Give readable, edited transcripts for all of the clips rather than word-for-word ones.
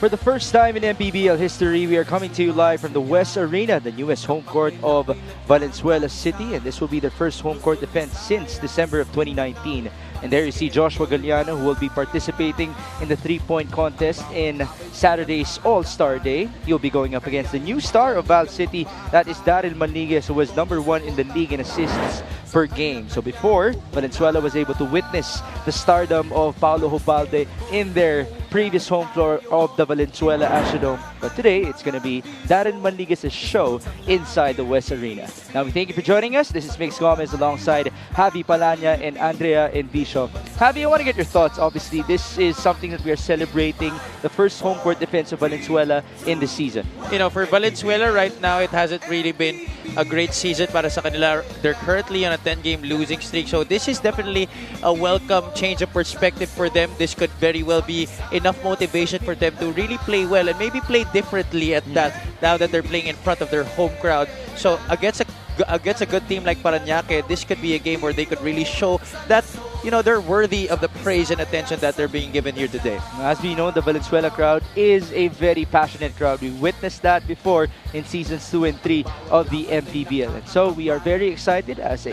For the first time in MPBL history, we are coming to you live from the West Arena, the newest home court of Valenzuela City, and this will be their first home court defense since December of 2019. And there you see Joshua Galliano, who will be participating in the three-point contest in Saturday's All-Star Day. He'll be going up against the new star of Val City, that is Daryl Maniguez, who was #1 in the league in assists per game. So before, Valenzuela was able to witness the stardom of Paulo Jobalde in their previous home floor of the Valenzuela Astrodome. But today, it's going to be Daryl Maniguez's show inside the West Arena. Now, we thank you for joining us. This is Mix Gomez alongside Javi Palanya and Andrea Envicio. Javi, I want to get your thoughts. Obviously, this is something that we are celebrating, the first home court defense of Valenzuela in the season. You know, for Valenzuela right now, it hasn't really been a great season para sa kanila. They're currently on a 10-game losing streak. So this is definitely a welcome change of perspective for them. This could very well be enough motivation for them to really play well and maybe play differently at that now that they're playing in front of their home crowd. So against a good team like Parañaque, this could be a game where they could really show that, you know, they're worthy of the praise and attention that they're being given here today. As we know, the Valenzuela crowd is a very passionate crowd. We witnessed that before in seasons 2 and 3 of the MPBL. And so we are very excited as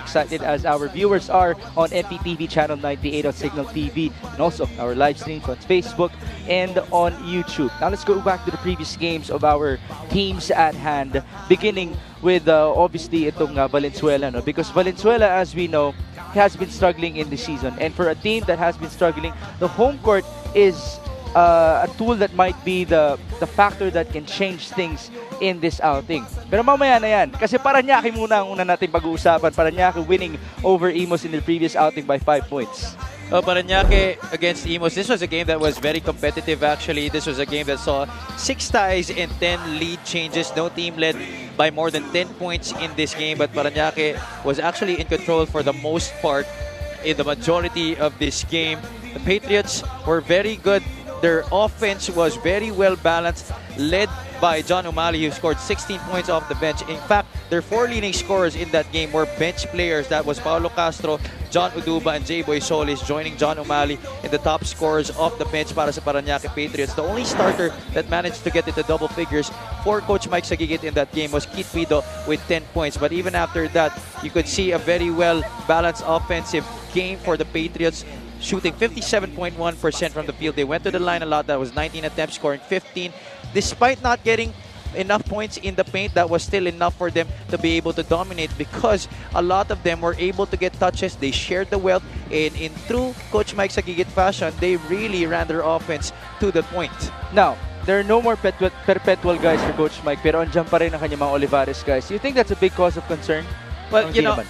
our viewers are on MPTV channel 98 on Signal TV, and also our live streams on Facebook and on YouTube. Now let's go back to the previous games of our teams at hand, beginning with obviously itong Valenzuela, no? Because Valenzuela, as we know, has been struggling in the season, and for a team that has been struggling, the home court is a tool that might be the factor that can change things in this outing. Pero mamaya na yan, kasi Parañaque muna ang una natin pag-uusapan. Parañaque winning over Imos in their previous outing by 5 points. Parañaque against Imos, this was a game that was very competitive actually. This was a game that saw 6 ties and 10 lead changes. No team led by more than 10 points in this game, but Parañaque was actually in control for the most part in the majority of this game. The Patriots were very good. Their offense was very well balanced, led by John Umali, who scored 16 points off the bench. In fact, their 4 leading scorers in that game were bench players. That was Paulo Castro, John Uduba, and J-Boy Solis, joining John Umali in the top scorers off the bench para sa Parañaque Patriots. The only starter that managed to get into double figures for Coach Mike Sagigit in that game was Keith Pido with 10 points. But even after that, you could see a very well-balanced offensive game for the Patriots, shooting 57.1% from the field. They went to the line a lot. That was 19 attempts, scoring 15. Despite not getting enough points in the paint, that was still enough for them to be able to dominate, because a lot of them were able to get touches. They shared the wealth, and in true Coach Mike Sagigit fashion, they really ran their offense to the point. Now, there are no more perpetual guys for Coach Mike, pero andyan pa rin ang kanyang mga Olivares guys. Do you think that's a big cause of concern? Well, you know,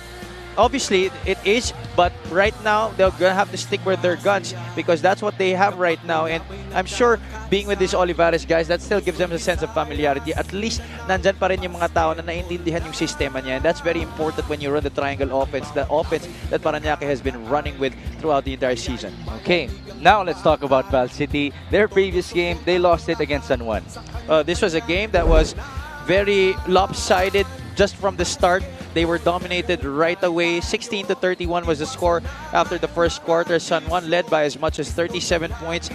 obviously it is, but right now they're gonna have to stick with their guns because that's what they have right now. And I'm sure being with these Olivares guys, that still gives them a sense of familiarity. At least nandyan pa rin yung mga tao na naintindihan yung sistema niya, and that's very important when you run the triangle offense, the offense that Parañaque has been running with throughout the entire season. Okay, now let's talk about Val City. Their previous game, they lost it against San Juan. This was a game that was very lopsided just from the start. They were dominated right away. 16-31 was the score after the first quarter. San Juan led by as much as 37 points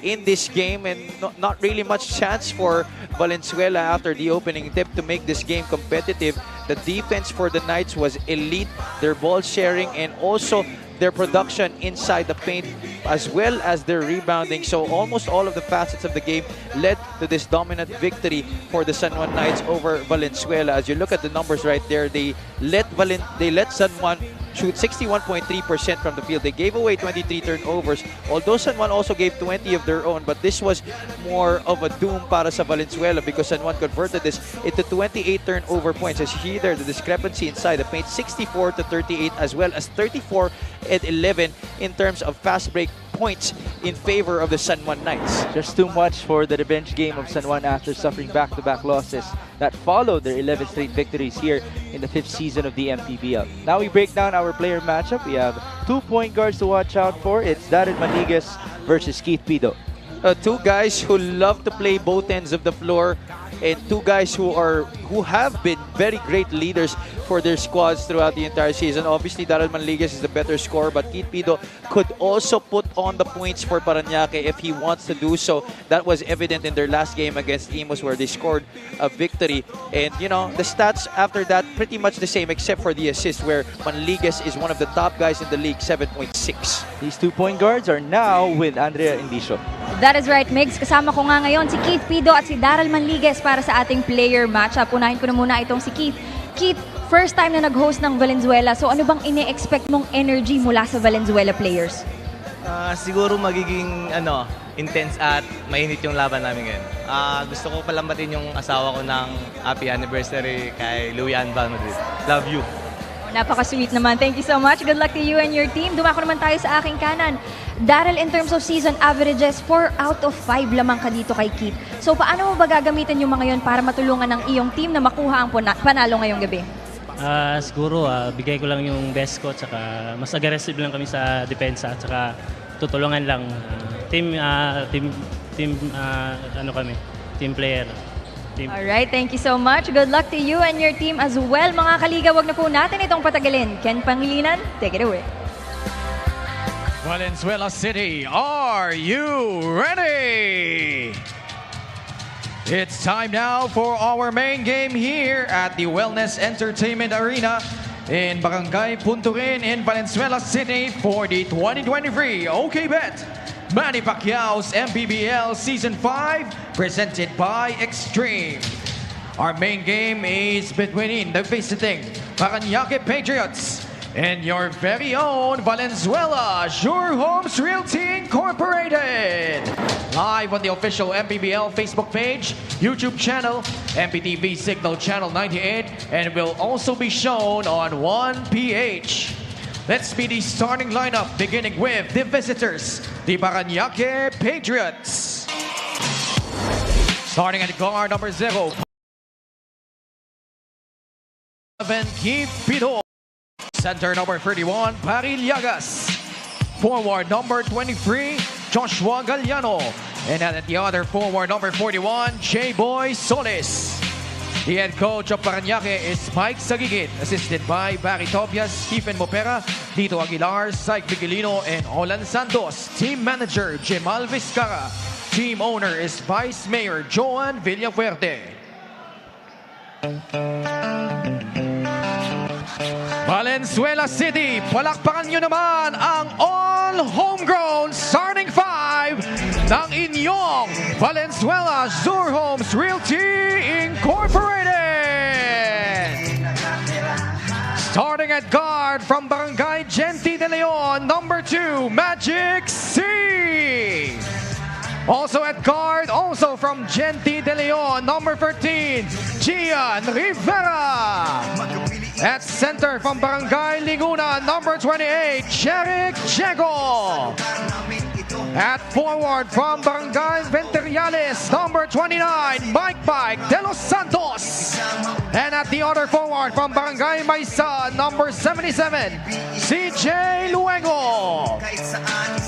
in this game, and not really much chance for Valenzuela after the opening tip to make this game competitive. The defense for the Knights was elite. Their ball sharing and also their production inside the paint, as well as their rebounding. So almost all of the facets of the game led to this dominant victory for the San Juan Knights over Valenzuela. As you look at the numbers right there, they let San Juan shoot 61.3% from the field. They gave away 23 turnovers, although San Juan also gave 20 of their own. But this was more of a doom para sa Valenzuela because San Juan converted this into 28 turnover points. As you see there, the discrepancy inside the paint, 64-38, as well as 34-11 in terms of fast break points in favor of the San Juan Knights. Just too much for the revenge game of San Juan after suffering back-to-back losses that followed their 11 straight victories here in the 5th season of the MPBL. Now we break down our player matchup. We have 2 point guards to watch out for. It's Daryl Maniguez versus Keith Pido. 2 guys who love to play both ends of the floor. and two guys who have been very great leaders for their squads throughout the entire season. Obviously, Daryl Manliguez is the better scorer, but Keith Pido could also put on the points for Parañaque if he wants to do so. That was evident in their last game against Imus, where they scored a victory. And, you know, the stats after that, pretty much the same, except for the assist, where Manliguez is one of the top guys in the league, 7.6. These 2 point guards are now with Andrea Indicio. That is right, Migs. Kasama ko nga ngayon si Keith Pido at si Daryl Manliguez para sa ating player matchup. Unahin ko na muna itong si Keith. Keith, first time na nag-host ng Valenzuela. So ano bang ine-expect mong energy mula sa Valenzuela players? Siguro magiging intense at mainit yung laban namin ngayon. Gusto ko palambatin yung asawa ko ng happy anniversary kay Louie Ann Madrid. Love you. Napaka-sweet naman. Thank you so much. Good luck to you and your team. Dumako naman tayo sa aking kanan. Daryl, in terms of season averages, 4 out of 5 lamang ka dito kay Keith. So paano mo ba gagamitin yung mga yon para matulungan ng iyong team na makuha ang panalo ngayong gabi? Siguro bigay ko lang yung best ko, tsaka mas aggressive lang kami sa depensa, tsaka tutulungan lang team player. Alright, thank you so much. Good luck to you and your team as well. Mga kaliga, wag na po natin itong patagalin. Ken Pangilinan, take it away. Valenzuela City, are you ready? It's time now for our main game here at the Wellness Entertainment Arena in Barangay Punturin in Valenzuela City for the 2023 OK Bet Manny Pacquiao's MPBL Season 5 presented by Extreme. Our main game is between the visiting Parañaque Patriots and your very own Valenzuela Sure Homes Realty Incorporated. Live on the official MPBL Facebook page, YouTube channel, MPTV Signal Channel 98, and will also be shown on 1PH. Let's be the starting lineup, beginning with the visitors, the Parañaque Patriots. Starting at guard number 0, Keith Pido. Center number 31, Parillagas. Forward number 23, Joshua Galliano. And at the other forward number 41, J-Boy Solis. The head coach of Parañaque is Mike Sagigit, assisted by Barry Tobias, Stephen Mopera, Dito Aguilar, Syke Vigilino, and Olan Santos. Team manager, Jemal Vizcara. Team owner is Vice Mayor Joan Villafuerte. Valenzuela City, palakpakan nyo naman ang all homegrown starting 5 ng inyong Valenzuela Sure Homes Realty Incorporated. Starting at guard from Barangay Genti de Leon, number 2, Magic C. Also at guard, also from Genti de Leon, number 13, Gian Rivera. At center from Barangay Linguna, number 28, Jeric Diego. At forward from Barangay Venteriales, number 29, Mike De Los Santos. And at the other forward from Barangay Maisa, number 77, CJ Luengo.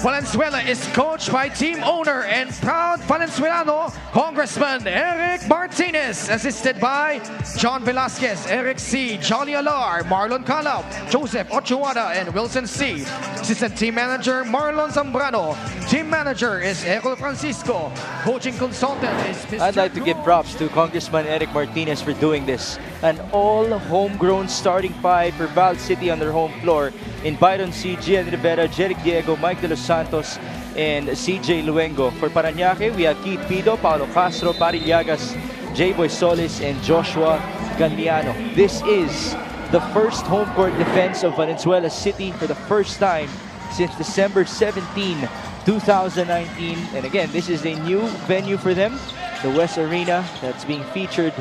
Valenzuela is coached by team owner and proud Valenzuelano, Congressman Eric Martinez, assisted by John Velasquez, Eric C., Jolly Alar, Marlon Calab, Joseph Ochoada, and Wilson C. Assistant team manager Marlon Zambrano. Team manager is Ecol Francisco. Coaching consultant is Mr. I'd like to give props to Congressman Eric Martinez for doing this. An all homegrown starting 5 for Val City on their home floor in Byron C., Gian Rivera, Jeric Diego, Mike De Los Santos, and CJ Luengo. For Parañaque, we have Keith Pido, Paulo Castro, Parillagas, J-Boy Solis, and Joshua Galliano. This is the first home court defense of Valenzuela City for the first time since December 17, 2019. And again, this is a new venue for them, the West Arena, that's being featured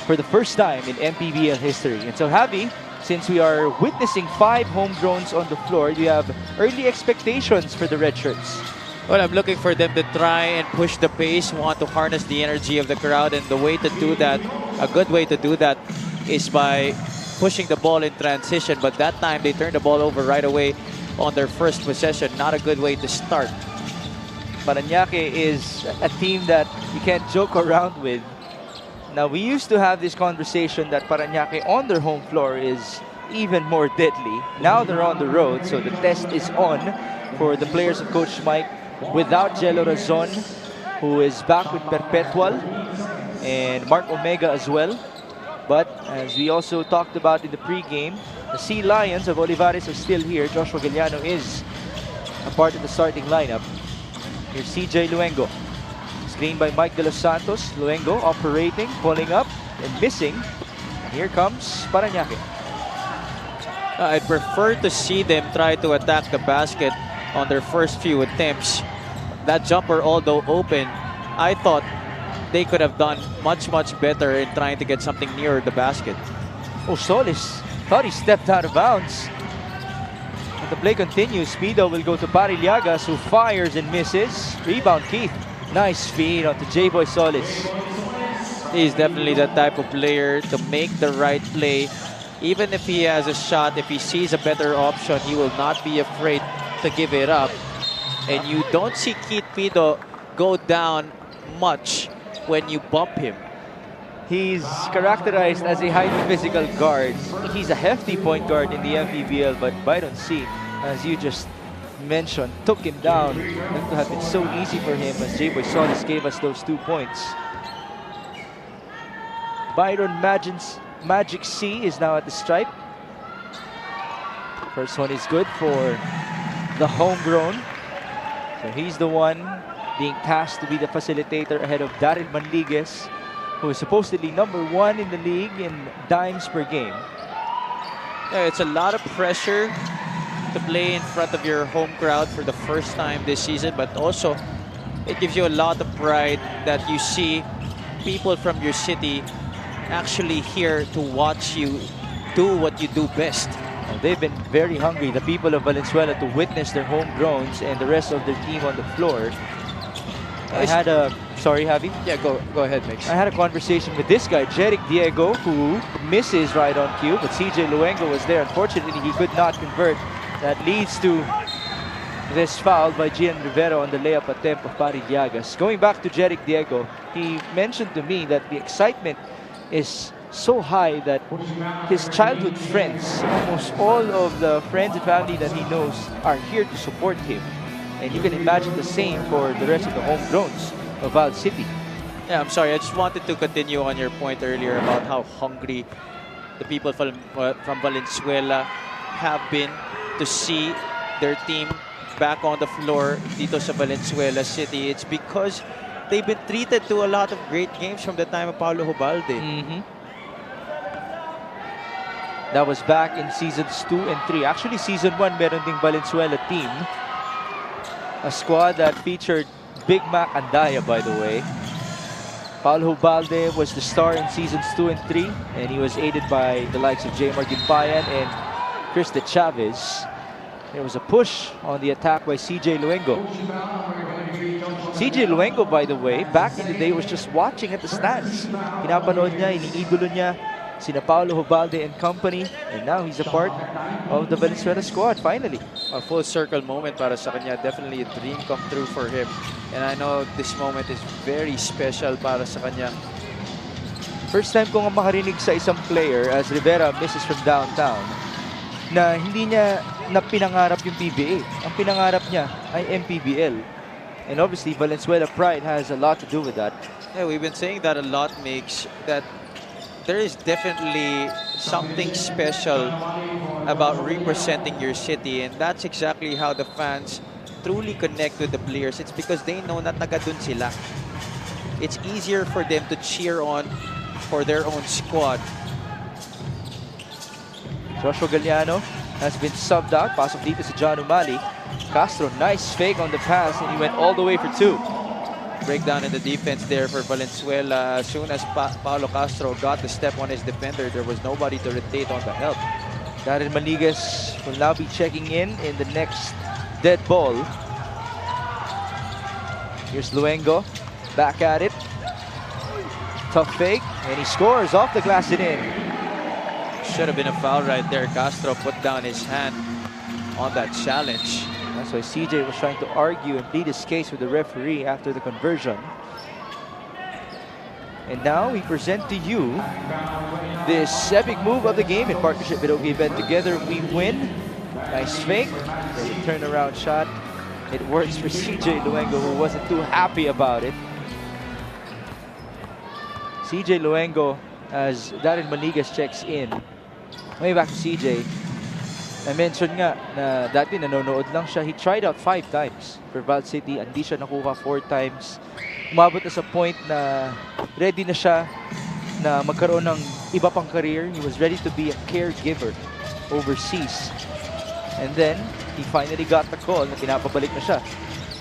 for the first time in MPBL history. And so, Javi, since we are witnessing 5 homegrowns on the floor, do you have early expectations for the Red Shirts? Well, I'm looking for them to try and push the pace, want to harness the energy of the crowd, and the way to do that, a good way to do that, is by pushing the ball in transition. But that time, they turned the ball over right away on their first possession. Not a good way to start. Parañaque is a team that you can't joke around with. Now, we used to have this conversation that Parañaque on their home floor is even more deadly. Now they're on the road, so the test is on for the players of Coach Mike without Jello Razon, who is back with Perpetual, and Mark Omega as well. But as we also talked about in the pregame, the Sea Lions of Olivares are still here. Joshua Galliano is a part of the starting lineup. Here's CJ Luengo. Screen by Mike De Los Santos. Luengo operating, pulling up, and missing. And here comes Parañaque. I'd prefer to see them try to attack the basket on their first few attempts. That jumper, although open, I thought they could have done much better in trying to get something near the basket. Oh, Solis thought he stepped out of bounds. But the play continues. Speedo will go to Pariliagas, who fires and misses. Rebound, Keith. Nice feed onto J-Boy Solis. He's definitely the type of player to make the right play. Even if he has a shot, if he sees a better option, he will not be afraid to give it up. And you don't see Keith Pido go down much when you bump him. He's characterized as a highly physical guard. He's a hefty point guard in the MPBL, but Byron C, as you just mentioned, took him down. It would have been so easy for him as J-Boy Solis gave us those 2 points. Byron Magic C is now at the stripe. First one is good for the homegrown. So he's the one being tasked to be the facilitator ahead of Daryl Manligues, who is supposedly #1 in the league in dimes per game. Yeah, it's a lot of pressure to play in front of your home crowd for the first time this season, but also it gives you a lot of pride that you see people from your city actually here to watch you do what you do best. They've been very hungry, the people of Valenzuela, to witness their homegrowns and the rest of their team on the floor. I had a... Sorry, Javi? Yeah, go ahead, Mix. I had a conversation with this guy, Jeric Diego, who misses right on cue, but CJ Luengo was there. Unfortunately, he could not convert. That leads to this foul by Gian Rivera on the layup attempt of Pariliagas. Going back to Jeric Diego, he mentioned to me that the excitement is so high that his childhood friends, almost all of the friends and family that he knows, are here to support him. And you can imagine the same for the rest of the homegrowns of Val City. Yeah, I'm sorry. I just wanted to continue on your point earlier about how hungry the people from Valenzuela have been to see their team back on the floor dito sa Valenzuela City. It's because they've been treated to a lot of great games from the time of Paulo Hubalde. That was back in seasons 2 and 3. Actually, season 1, meron ding Valenzuela team. A squad that featured Big Mac Andaya, by the way. Paulo Hubalde was the star in seasons 2 and 3, and he was aided by the likes of J. Margimpayan and Chris De Chavez. There was a push on the attack by CJ Luengo. CJ Luengo, by the way, back in the day was just watching at the stands. Pinapanood niya, iniidolo niya sina Paulo Hubalde and company, and now he's a part of the Valenzuela squad, finally. A full circle moment para sa kanya. Definitely a dream come true for him. And I know this moment is very special para sa kanya. First time ko nga makarinig sa isang player as Rivera misses from downtown na hindi niya na pinangarap yung PBA. Ang pinangarap niya ay MPBL. And obviously, Valenzuela pride has a lot to do with that. Yeah, we've been saying that a lot, makes that there is definitely something special about representing your city, and that's exactly how the fans truly connect with the players. It's because they know na taga dun sila. It's easier for them to cheer on for their own squad. Joshua Galliano has been subbed out. Pasok dito si John Umali. Castro, nice fake on the pass, and he went all the way for 2. Breakdown in the defense there for Valenzuela. As soon as Paulo Castro got the step on his defender, there was nobody to rotate on the help. Daryl Manligues will now be checking in the next dead ball. Here's Luengo, back at it. Tough fake, and he scores off the glass and in. Should have been a foul right there. Castro put down his hand on that challenge. That's why CJ was trying to argue and plead his case with the referee after the conversion. And now we present to you this epic move of the game in partnership with OK Bet. Together we win. Nice fake. Then a turnaround shot. It works for CJ Luengo, who wasn't too happy about it. CJ Luengo, as Darren Manigas checks in. Way back to CJ. I mentioned nga na dati nanonood lang siya. He tried out 5 times for Val City. Hindi siya nakuha 4 times. Umabot na sa point na ready na siya na magkaroon ng iba pang career. He was ready to be a caregiver overseas. And then, he finally got the call na pinapabalik na siya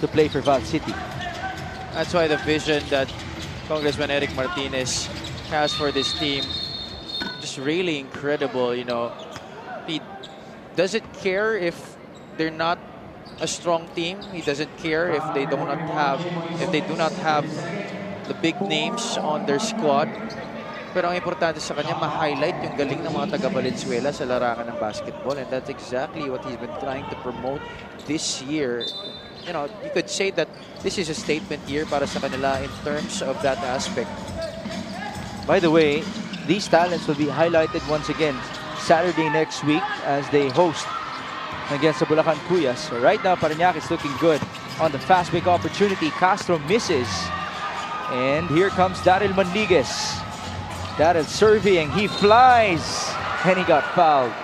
to play for Val City. That's why the vision that Congressman Eric Martinez has for this team, just really incredible, you know. He doesn't care if they're not a strong team. He doesn't care if they do not have the big names on their squad. Pero ang importante sa kanya, ma-highlight yung galing ng mga taga Valenzuela sa larangan ng basketball, and that's exactly what he's been trying to promote this year. You know, you could say that this is a statement year para sa kanila in terms of that aspect. By the way, these talents will be highlighted once again Saturday next week as they host against the Bulacan Cuyas. So right now, Parañaque is looking good on the fast break opportunity. Castro misses. And here comes Daryl Manliguez. Daryl surveying, he flies, and he got fouled.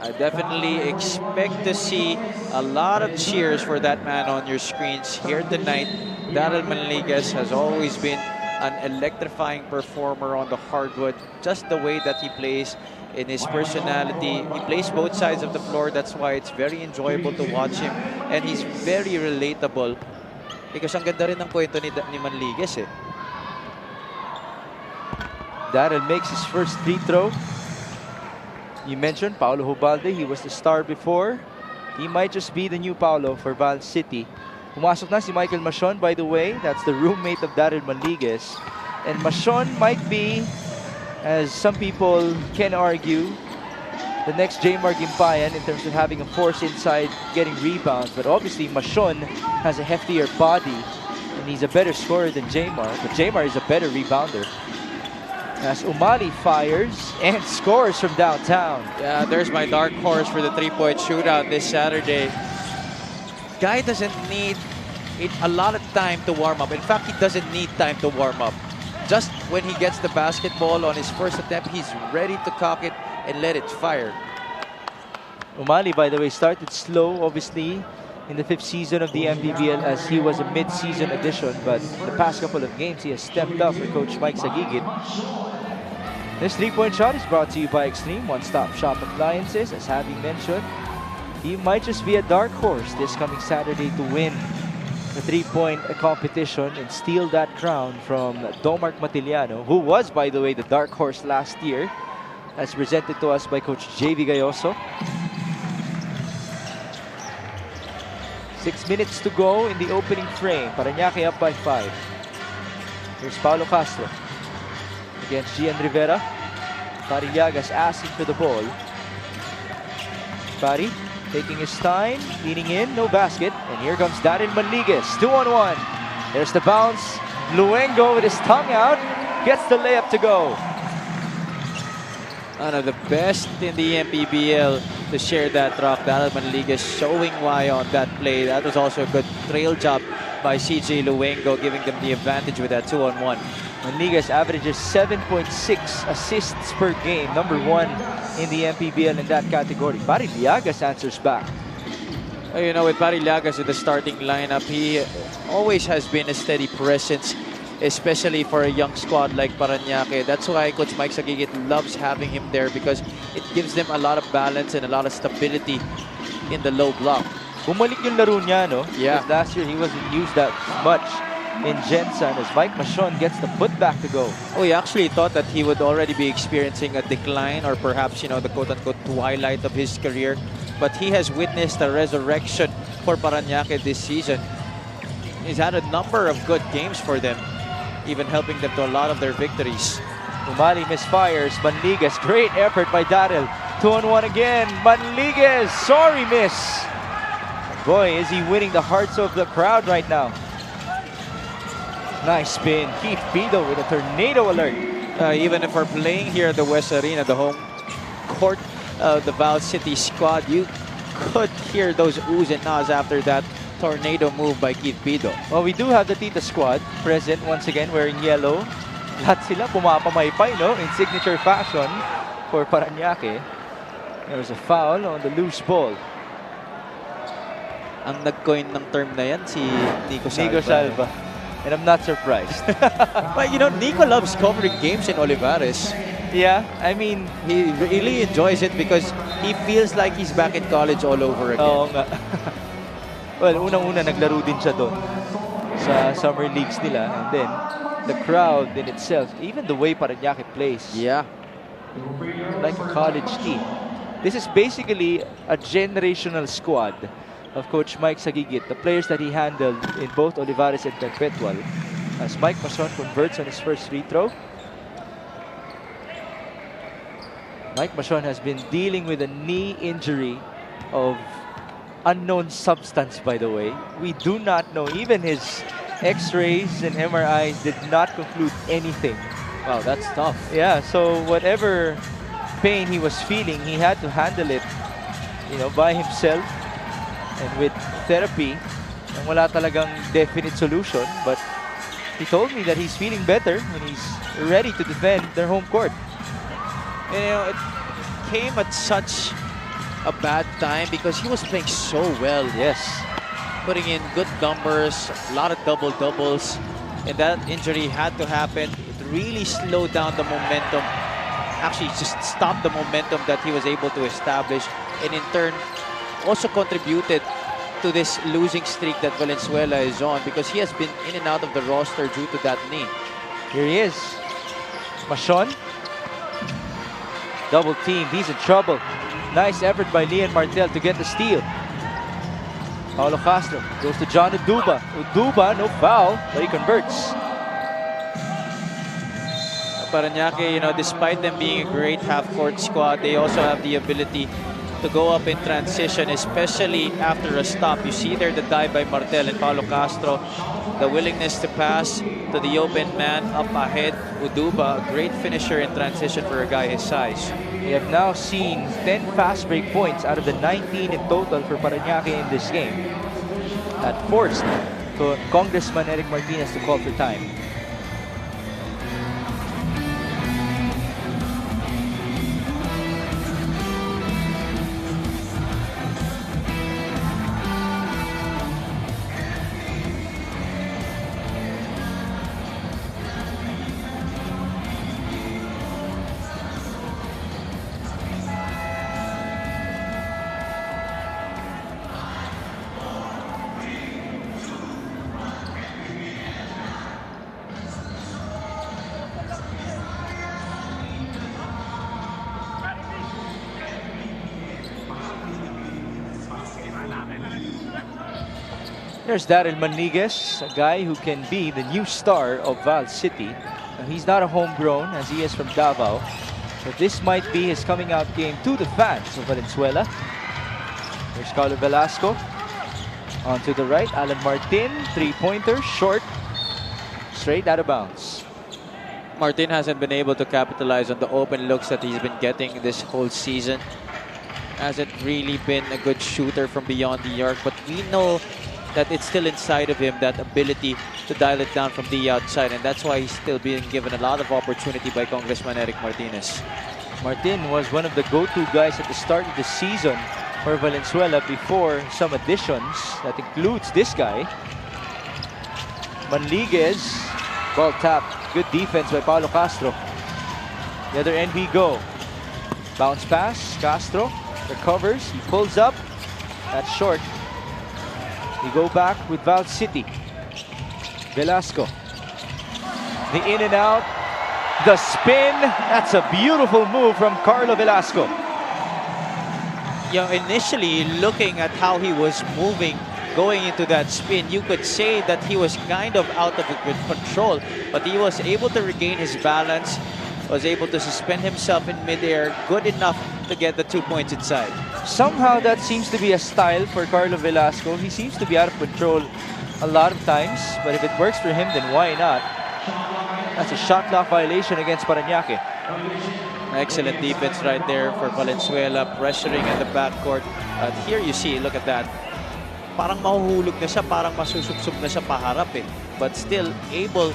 I definitely expect to see a lot of cheers for that man on your screens here tonight. Daryl Manliguez has always been an electrifying performer on the hardwood, just the way that he plays in his personality. He plays both sides of the floor, that's why it's very enjoyable to watch him, and he's very relatable. Because ang ganda rin ng kwento ni Manliguez eh. Daryl makes his first free throw. You mentioned Paulo Hubalde, he was the star before. He might just be the new Paulo for Val City. Pumasok na si Michael Machon, by the way. That's the roommate of Daryl Manliguez. And Machon might be, as some people can argue, the next Jmar Gimpayan in terms of having a force inside, getting rebounds. But obviously, Machon has a heftier body, and he's a better scorer than Jmar. But Jmar is a better rebounder. As Umali fires and scores from downtown. Yeah, there's my dark horse for the three-point shootout this Saturday. Guy doesn't need a lot of time to warm up. In fact, he doesn't need time to warm up. Just when he gets the basketball on his first attempt, he's ready to cock it and let it fire. Umali, by the way, started slow, obviously, in the 5th season of the MPBL as he was a mid-season addition. But the past couple of games, he has stepped up for Coach Mike Sagigit. This three-point shot is brought to you by Extreme One-Stop Shop Appliances. As Javi mentioned, he might just be a dark horse this coming Saturday to win the three-point competition and steal that crown from Domark Matiliano, who was, by the way, the dark horse last year, as presented to us by Coach JV Gayoso. 6 minutes to go in the opening frame. Parañaque up by 5. Here's Paulo Castro against Gian Rivera. Parillagas asking for the ball. Pari taking his time, leaning in, no basket. And here comes Daryl Manliguez, 2-on-1. There's the bounce. Luengo with his tongue out, gets the layup to go. One of the best in the MPBL to share that rock. Daryl Manliguez showing why on that play. That was also a good trail job by CJ Luengo, giving them the advantage with that 2-on-1. Manliguez averages 7.6 assists per game, number 1 in the MPBL in that category. Parillagas answers back. You know, with Parillagas in the starting lineup, he always has been a steady presence, especially for a young squad like Parañaque. That's why Coach Mike Sagigit loves having him there, because it gives them a lot of balance and a lot of stability in the low block. Bumalik yung laro niya, no? Yeah. Because last year he wasn't used that much in Jensen as Mike Machon gets the putback to go. Oh, he actually thought that he would already be experiencing a decline, or perhaps, you know, the quote-unquote twilight of his career. But he has witnessed a resurrection for Parañaque this season. He's had a number of good games for them, even helping them to a lot of their victories. Umali misfires. Manliguez, great effort by Daryl. 2-on-1 again. Manliguez, sorry miss. Boy, is he winning the hearts of the crowd right now. Nice spin. Keith Pido with a tornado alert. Even if we're playing here at the West Arena, the home court of the Val City squad, you could hear those oohs and ahs after that tornado move by Keith Pido. Well, we do have the Tita squad present once again wearing yellow. Lahat sila pumapamaypay, no? In signature fashion for Parañaque. There was a foul on the loose ball. Ang nag-coin ng term na yan, si Nico Salva. Nico Salva. And I'm not surprised. But you know, Nico loves covering games in Olivares. Yeah, I mean, He really enjoys it because he feels like he's back in college all over again. oo nga. Well, unang-una naglaro din siya doon sa summer leagues nila. And then, the crowd in itself, even the way Parañaque plays, Yeah. like a college team. This is basically a generational squad of Coach Mike Sagigit, the players that he handled in both Olivares and Perpetual. As Mike Mason converts on his first free throw. Mike Mason has been dealing with a knee injury of unknown substance, by the way. We do not know. Even his x-rays and MRIs did not conclude anything. Wow, that's tough. Yeah, so whatever pain he was feeling, he had to handle it, you know, by himself and with therapy. And wala talagang definite solution, but he told me that he's feeling better and he's ready to defend their home court. And, you know, it came at such a bad time because he was playing so well. Yes. Putting in good numbers, a lot of double-doubles. And that injury had to happen. It really slowed down the momentum. Actually, just stopped the momentum that he was able to establish. And in turn, also contributed to this losing streak that Valenzuela is on because he has been in and out of the roster due to that knee. Here he is. Machon. Double team. He's in trouble. Nice effort by Lian Martel to get the steal. Paulo Castro goes to John Uduba. Uduba, no foul, but he converts. Parañaque, you know, despite them being a great half-court squad, they also have the ability to go up in transition, especially after a stop. You see there the dive by Martel and Paulo Castro, the willingness to pass to the open man up ahead. Uduba, a great finisher in transition for a guy his size. We have now seen 10 fast break points out of the 19 in total for Parañaque in this game. That forced Congressman Eric Martinez to call for time. There's Daryl Maniguez, a guy who can be the new star of Val City. He's not a homegrown as he is from Davao. But this might be his coming out game to the fans of Valenzuela. There's Carlo Velasco. On to the right, Alan Martin, three-pointer, short, straight out of bounds. Martin hasn't been able to capitalize on the open looks that he's been getting this whole season. Hasn't really been a good shooter from beyond the arc, but we know that it's still inside of him, that ability to dial it down from the outside, and that's why he's still being given a lot of opportunity by Congressman Eric Martinez. Martin was one of the go-to guys at the start of the season for Valenzuela before some additions. That includes this guy. Manliguez, ball tapped. Good defense by Paulo Castro. The other end we go. Bounce pass, Castro recovers, he pulls up. That's short. We go back with Val City. Velasco. The in and out. The spin. That's a beautiful move from Carlo Velasco. You know, initially looking at how he was moving going into that spin, you could say that he was kind of out of control, but he was able to regain his balance, was able to suspend himself in midair, good enough to get the 2 points inside. Somehow that seems to be a style for Carlo Velasco. He seems to be out of control a lot of times, but if it works for him, then why not? That's a shot clock violation against Parañaque. Excellent defense right there for Valenzuela, pressuring in the backcourt. Here you see, look at that. Parang mahuhulog na siya, parang masusubsob na siya paharap eh. But still able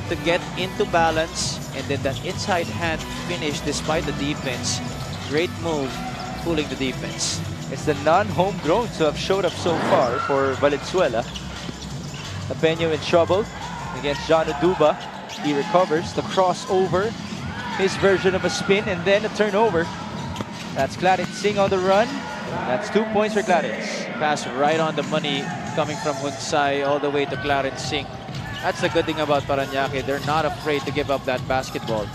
to get into balance, and then that inside hand finish despite the defense. Great move, pulling the defense. It's the non-homegrowns who have showed up so far for Valenzuela. Tapeno in trouble against John Uduba. He recovers the crossover, his version of a spin, and then a turnover. That's Clarence Singh on the run. That's 2 points for Clarence. Pass right on the money coming from Hunsai all the way to Clarence Singh. That's the good thing about Parañaque. They're not afraid to give up that basketball.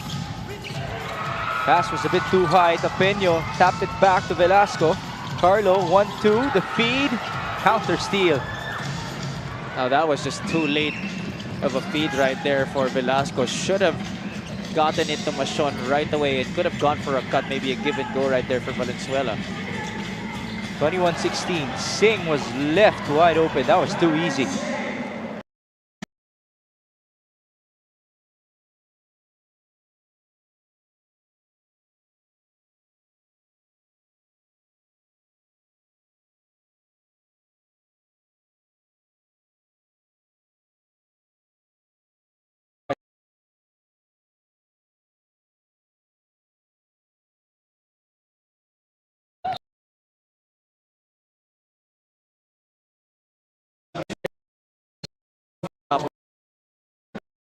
Pass was a bit too high. Tapeno tapped it back to Velasco. Carlo, 1-2, the feed, counter steal. Now that was just too late of a feed right there for Velasco. Should have gotten it to Machon right away. It could have gone for a cut, maybe a give and go right there for Valenzuela. 21-16, Singh was left wide open. That was too easy.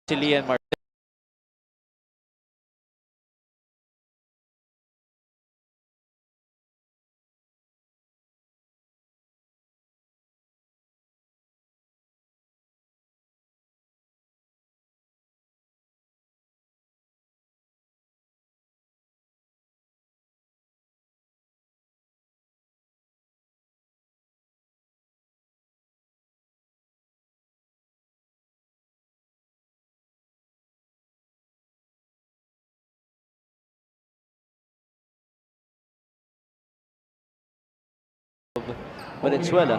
Chilean Martin. Valenzuela.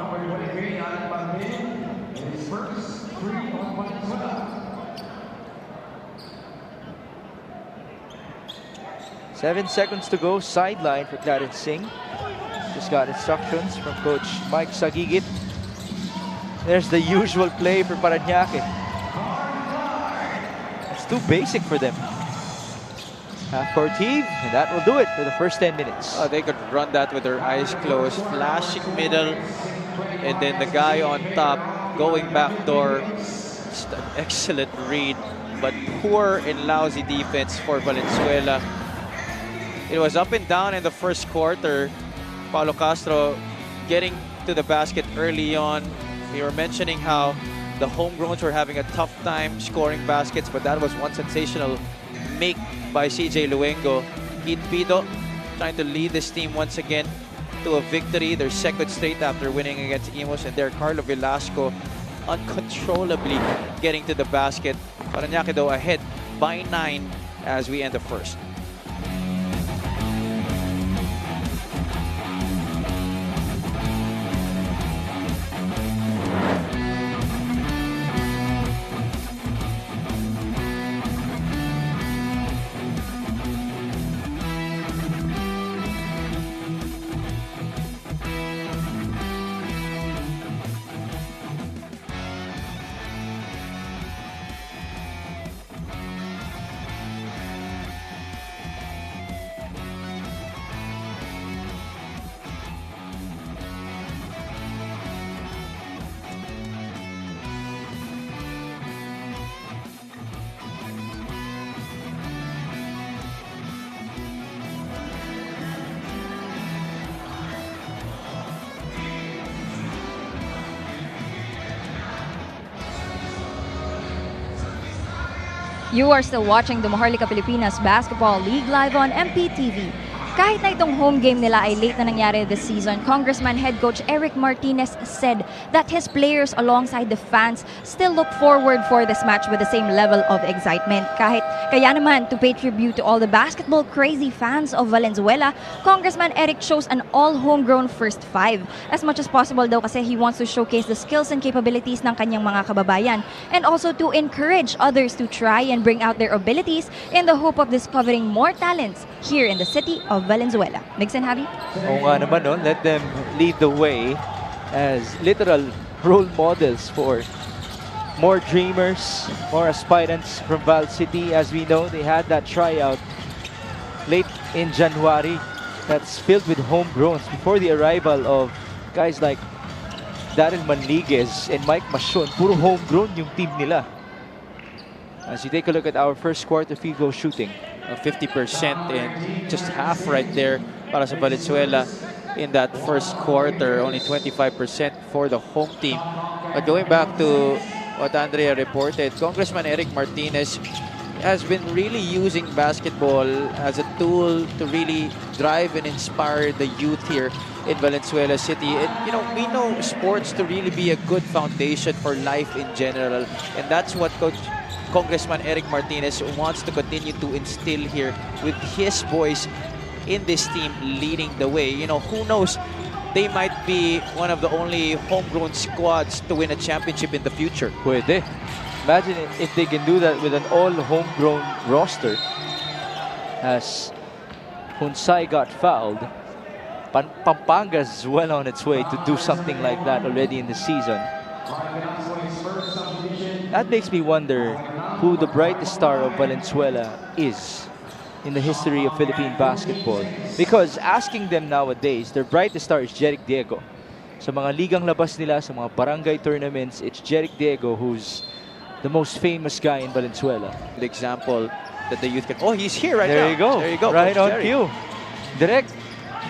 Seven seconds to go. Sideline for Clarence Singh. Just got instructions from Coach Mike Sagigit. There's the usual play for Parañaque. It's too basic for them. Half-court heave, and that will do it for the first 10 minutes. They could run that with their eyes closed. Flashing middle, and then the guy on top going backdoor. Just an excellent read, but poor and lousy defense for Valenzuela. It was up and down in the first quarter. Paulo Castro getting to the basket early on. We were mentioning how the homegrowns were having a tough time scoring baskets, but that was one sensational make by CJ Luengo. Heat Pido trying to lead this team once again to a victory, their second straight after winning against Imos, and there Carlo Velasco uncontrollably getting to the basket. Parañaque though ahead by 9 as we end the first. You are still watching the Maharlika Pilipinas Basketball League live on MPTV. Kahit na itong home game nila ay late na nangyari this season, Congressman head coach Eric Martinez said that his players alongside the fans still look forward for this match with the same level of excitement. Kaya naman, to pay tribute to all the basketball crazy fans of Valenzuela, Congressman Eric chose an all homegrown first five. As much as possible daw kasi he wants to showcase the skills and capabilities ng kanyang mga kababayan and also to encourage others to try and bring out their abilities in the hope of discovering more talents here in the city of Valenzuela. Mix and Javi? Oo nga naman, no? Let them lead the way as literal role models for more dreamers, more aspirants from Val City. As we know, they had that tryout late in January that's filled with homegrowns before the arrival of guys like Daryl Manliguez and Mike Machon. Puro homegrown yung team nila. As you take a look at our first quarter field goal shooting. 50% and just half right there para sa Valenzuela in that first quarter. Only 25% for the home team. But going back to what Andrea reported, Congressman Eric Martinez has been really using basketball as a tool to really drive and inspire the youth here in Valenzuela City. And you know, we know sports to really be a good foundation for life in general, and that's what Congressman Eric Martinez wants to continue to instill here with his boys in this team leading the way. You know, who knows, they might be one of the only homegrown squads to win a championship in the future. Pwede. Imagine if they can do that with an all homegrown roster. As Hunsai got fouled, Pampanga's well on its way to do something like that already in the season. That makes me wonder who the brightest star of Valenzuela is in the history of Philippine basketball. Because asking them nowadays, their brightest star is Jeric Diego. Sa mga ligang labas nila, sa mga barangay tournaments, it's Jeric Diego who's the most famous guy in Valenzuela. The example that the youth can... Oh, he's here right There now. you go. There you go. Right Coach on Jerry. cue. Direct.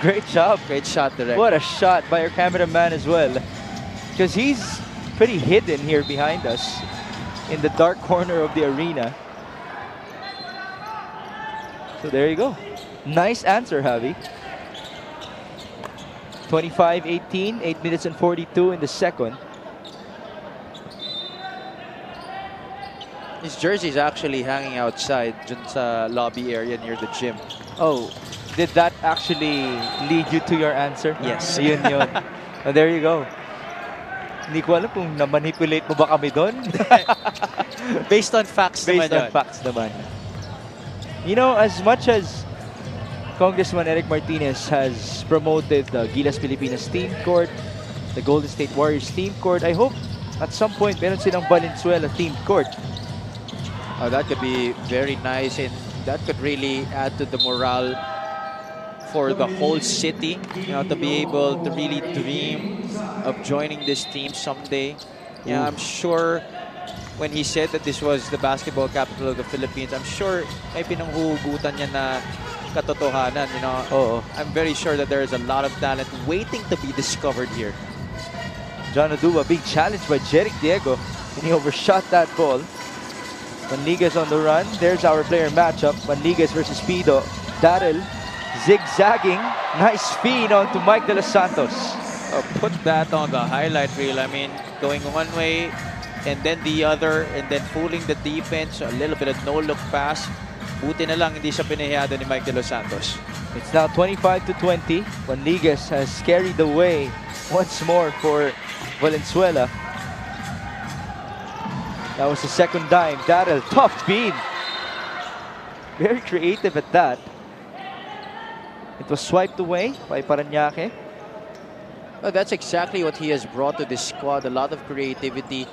Great job. Great shot, Direct. What a shot by our cameraman as well. Because he's pretty hidden here behind us in the dark corner of the arena. So there you go. Nice answer, Javi. 25-18, 8 minutes and 42 in the second. His jersey is actually hanging outside dun sa lobby area near the gym. Oh, did that actually lead you to your answer? Yes. Yun yun. Oh, there you go. Hindi ko alam kung na-manipulate mo ba kami doon. Based on facts Based naman on yun. facts naman. You know, as much as Congressman Eric Martinez has promoted the Gilas Pilipinas team court, the Golden State Warriors team court, I hope at some point meron silang Valenzuela team court. Oh, that could be very nice, and that could really add to the morale for the whole city, you know, to be able to really dream of joining this team someday. Yeah, I'm sure when he said that this was the basketball capital of the Philippines, I'm sure may pinanghuhugutan niya na katotohanan, you know. Oo. I'm very sure that there is a lot of talent waiting to be discovered here. John Oduba, big challenge by Jeric Diego, and he overshot that ball. Manliguez on the run. There's our player matchup. Manliguez versus Pido. Daryl zigzagging. Nice feed on to Mike De Los Santos. Put that on the highlight reel. I mean, going one way and then the other, and then fooling the defense. A little bit of no-look pass. Buti na lang hindi siya pinahiyado ni Mike De Los Santos. It's now 25-20. Manliguez has carried the way once more for Valenzuela. That was the second dime. Daryl, tough beat. Very creative at that. It was swiped away by Paranaque. Well, that's exactly what he has brought to this squad. A lot of creativity,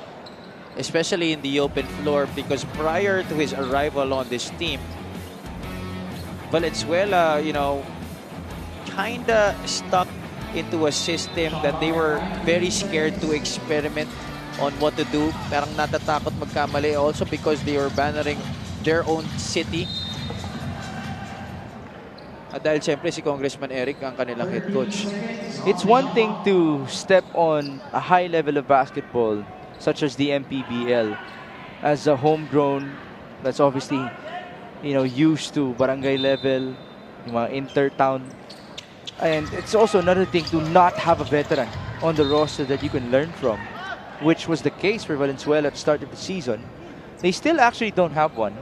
especially in the open floor, because prior to his arrival on this team, Valenzuela, you know, kind of stuck into a system that they were very scared to experiment on what to do. Parang natatakot magkamali also because they were bannering their own city. At dahil siyempre si Congressman Eric ang kanilang head coach. It's one thing to step on a high level of basketball, such as the MPBL, as a homegrown that's obviously, you know, used to barangay level, yung mga inter-town. And it's also another thing to not have a veteran on the roster that you can learn from, which was the case for Valenzuela at the start of the season. They still actually don't have one.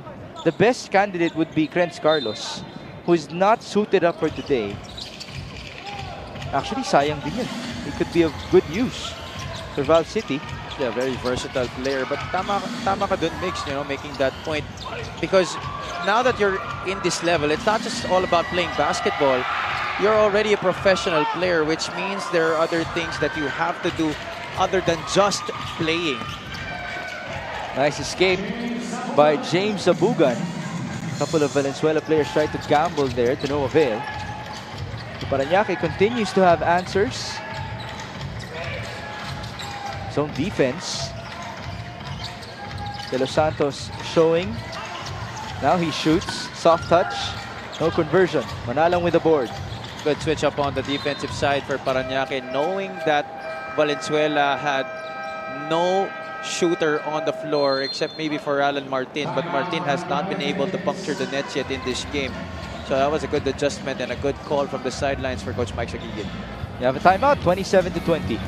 The best candidate would be Krenz Carlos, who is not suited up for today. Actually, sayang din yun. It could be of good use for Val City. Yeah, very versatile player. But tama ka dun, Mix, you know, making that point. Because now that you're in this level, it's not just all about playing basketball. You're already a professional player, which means there are other things that you have to do other than just playing. Nice escape by James Abugan. A couple of Valenzuela players tried to gamble there to no avail. Parañaque continues to have answers. Zone defense. De Los Santos showing. Now he shoots. Soft touch. No conversion. Manalang with the board. Good switch up on the defensive side for Parañaque, knowing that Valenzuela had no shooter on the floor except maybe for Alan Martin, but Martin has not been able to puncture the nets yet in this game. So that was a good adjustment and a good call from the sidelines for Coach Mike Sagigit. You have a timeout, 27-20.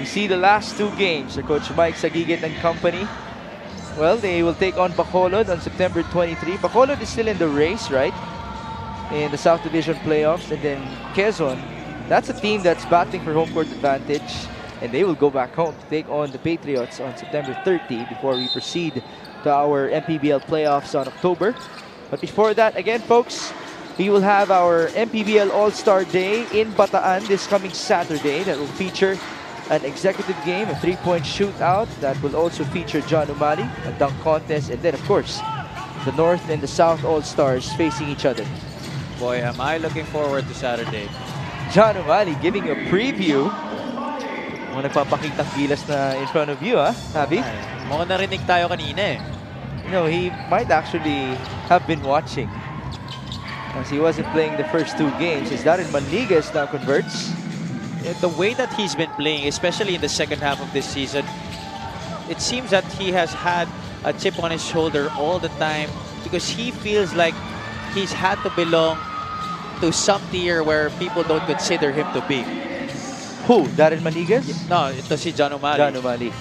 You see the last two games for Coach Mike Sagigit and company. Well, they will take on Bacolod on September 23. Bacolod is still in the race, right? In the South Division playoffs. And then Quezon, that's a team that's battling for home court advantage. And they will go back home to take on the Patriots on September 30 before we proceed to our MPBL playoffs on October. But before that, again, folks, we will have our MPBL All-Star Day in Bataan this coming Saturday that will feature an executive game, a three-point shootout that will also feature John Umali, a dunk contest, and then, of course, the North and the South All-Stars facing each other. Boy, am I looking forward to Saturday. John Umali giving a preview. Mga nagpapakitang gilas na in front of you, ha, Habi? Mukhang narinig tayo kanina eh. No, he might actually have been watching, as he wasn't playing the first two games. Is that in Manligas now converts? The way that he's been playing, especially in the second half of this season, it seems that he has had a chip on his shoulder all the time because he feels like he's had to belong to some tier where people don't consider him to be. Who? Darren Manigas? No, ito si John Umali. John Umali.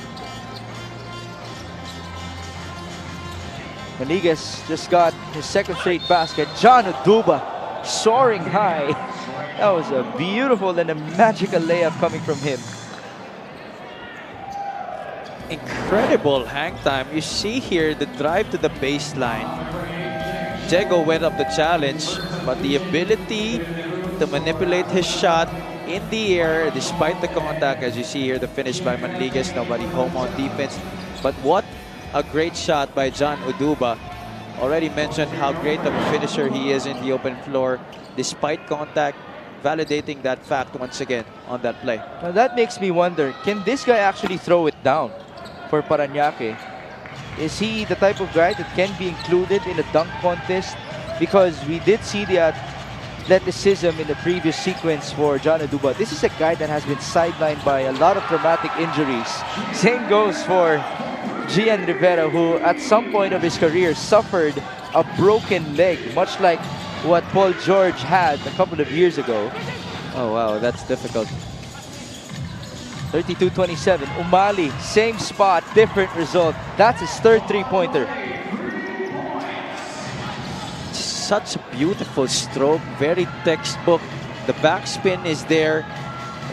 Manigas just got his second straight basket. John Uduba soaring high. That was a beautiful and a magical layup coming from him. Incredible hang time. You see here the drive to the baseline. Jego went up the challenge, but the ability to manipulate his shot in the air despite the contact, as you see here, the finish by Manligas, nobody home on defense. But what a great shot by John Uduba. Already mentioned how great of a finisher he is in the open floor despite contact, validating that fact once again on that play. Now that makes me wonder, can this guy actually throw it down for Parañaque? Is he the type of guy that can be included in a dunk contest? Because we did see the athleticism in the previous sequence for John Uduba. This is a guy that has been sidelined by a lot of traumatic injuries. Same goes for Gian Rivera, who at some point of his career suffered a broken leg, much like what Paul George had a couple of years ago. Oh wow, that's difficult. 32-27. Umali, same spot, different result. That's his third three-pointer. Such a beautiful stroke, very textbook. The backspin is there,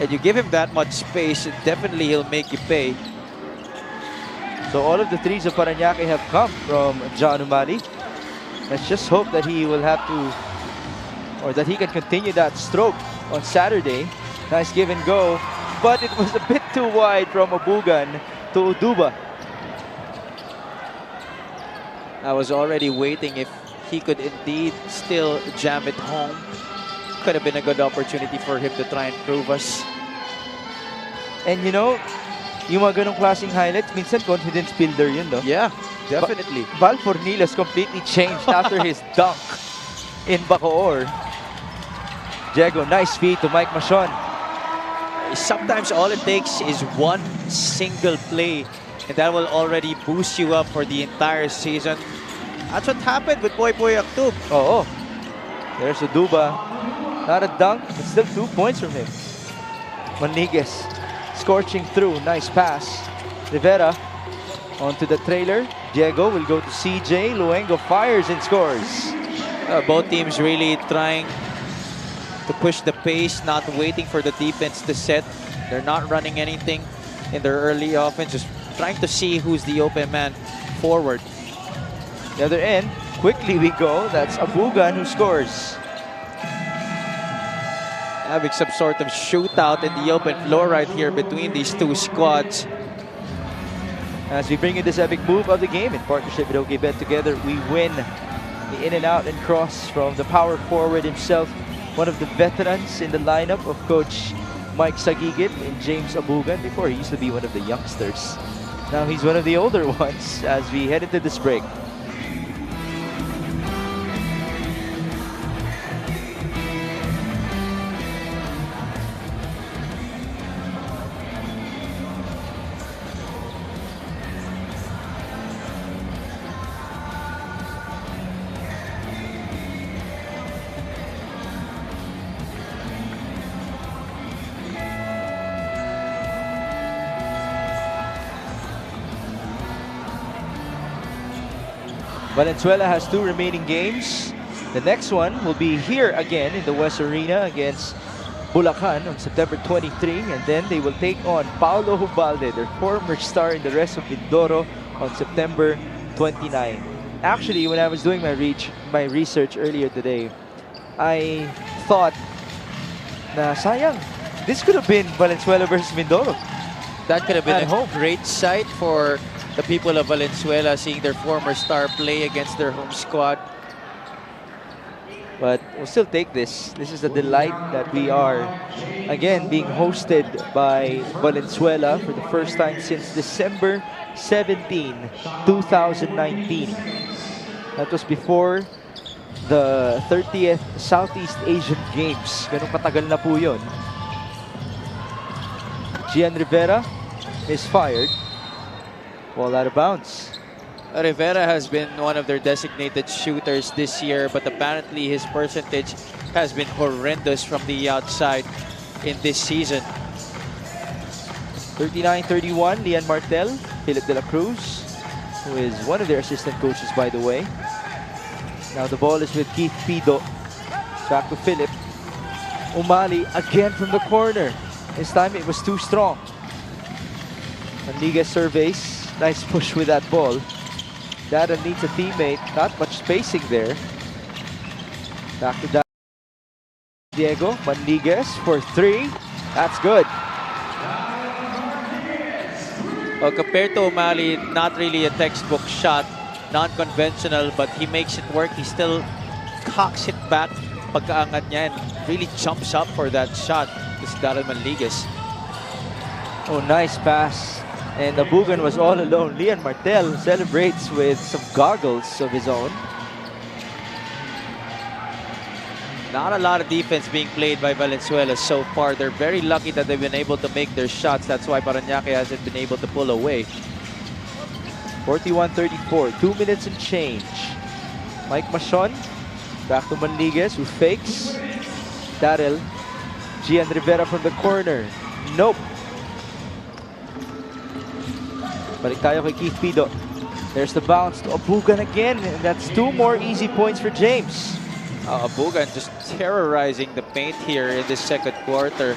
and you give him that much space, definitely he'll make you pay. So all of the threes of Parañaque have come from John Umali. Let's just hope that he will have to, or that he can continue that stroke on Saturday. Nice give and go, but it was a bit too wide from Abugan to Uduba. I was already waiting if he could indeed still jam it home. Could have been a good opportunity for him to try and prove us. And you know, yung mga ganong klaseng highlights, minsan confidence builder yun, no? Yeah, definitely. Val Fornilas completely changed after his dunk in Bacoor. Diego, nice feed to Mike Machon. Sometimes all it takes is one single play, and that will already boost you up for the entire season. That's what happened with Boy Aktub. Oh, there's Uduba. Not a dunk, but still 2 points from him. Maniguez scorching through. Nice pass. Rivera onto the trailer. Diego will go to CJ. Luengo fires and scores. Both teams really trying to push the pace, not waiting for the defense to set. They're not running anything in their early offense, just trying to see who's the open man forward. The other end, quickly we go. That's Abugan who scores. Having some sort of shootout in the open floor right here between these two squads. As we bring you this epic move of the game in partnership with OK Bet, together we win. The in and out and cross from the power forward himself, one of the veterans in the lineup of Coach Mike Sagigit and James Abugan. Before, he used to be one of the youngsters. Now he's one of the older ones as we head into this break. Valenzuela has 2 remaining games. The next one will be here again in the West Arena against Bulacan on September 23, and then they will take on Paulo Hubalde, their former star in the rest of Mindoro, on September 29. Actually, when I was doing my research earlier today, I thought na sayang, this could have been Valenzuela versus Mindoro. That could have been At a home. great sight for the people of Valenzuela, seeing their former star play against their home squad. But we'll still take this. This is a delight that we are, again, being hosted by Valenzuela for the first time since December 17, 2019. That was before the 30th Southeast Asian Games. Ganun katagal na po yun. Gian Rivera misfired. Ball out of bounds. Rivera has been one of their designated shooters this year, but apparently his percentage has been horrendous from the outside in this season. 39-31, Lian Martel, Philip de la Cruz, who is one of their assistant coaches, by the way. Now the ball is with Keith Pido. Back to Philip. Umali again from the corner. This time it was too strong. Maniguez surveys. Nice push with that ball. Dada needs a teammate. Not much spacing there. Back to Dada. Diego. Maniguez for 3. That's good. Well, compared to Umali, not really a textbook shot. Non-conventional, but he makes it work. He still cocks it back pagkaangat niya and really jumps up for that shot. This is Daryl Maniguez. Oh, nice pass. And Abugan was all alone. Lian Martel celebrates with some goggles of his own. Not a lot of defense being played by Valenzuela so far. They're very lucky that they've been able to make their shots. That's why Parañaque hasn't been able to pull away. 41-34, 2 minutes and change. Mike Machon, back to Maniguez, who fakes. Daryl, Gian Rivera from the corner. Nope. Balik tayo kay Keith Pido. There's the bounce to Abugan again, and that's 2 more easy points for James. Abugan just terrorizing the paint here in this second quarter.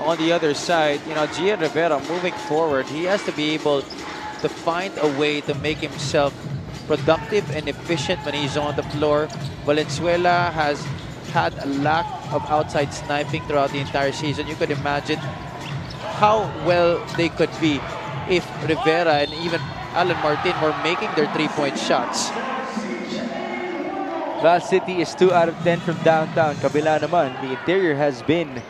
On the other side, you know, Gian Rivera moving forward, he has to be able to find a way to make himself productive and efficient when he's on the floor. Valenzuela has had a lack of outside sniping throughout the entire season. You could imagine how well they could be if Rivera and even Alan Martin were making their three-point shots. Val City is 2 out of 10 from downtown. Kabila naman, the interior has been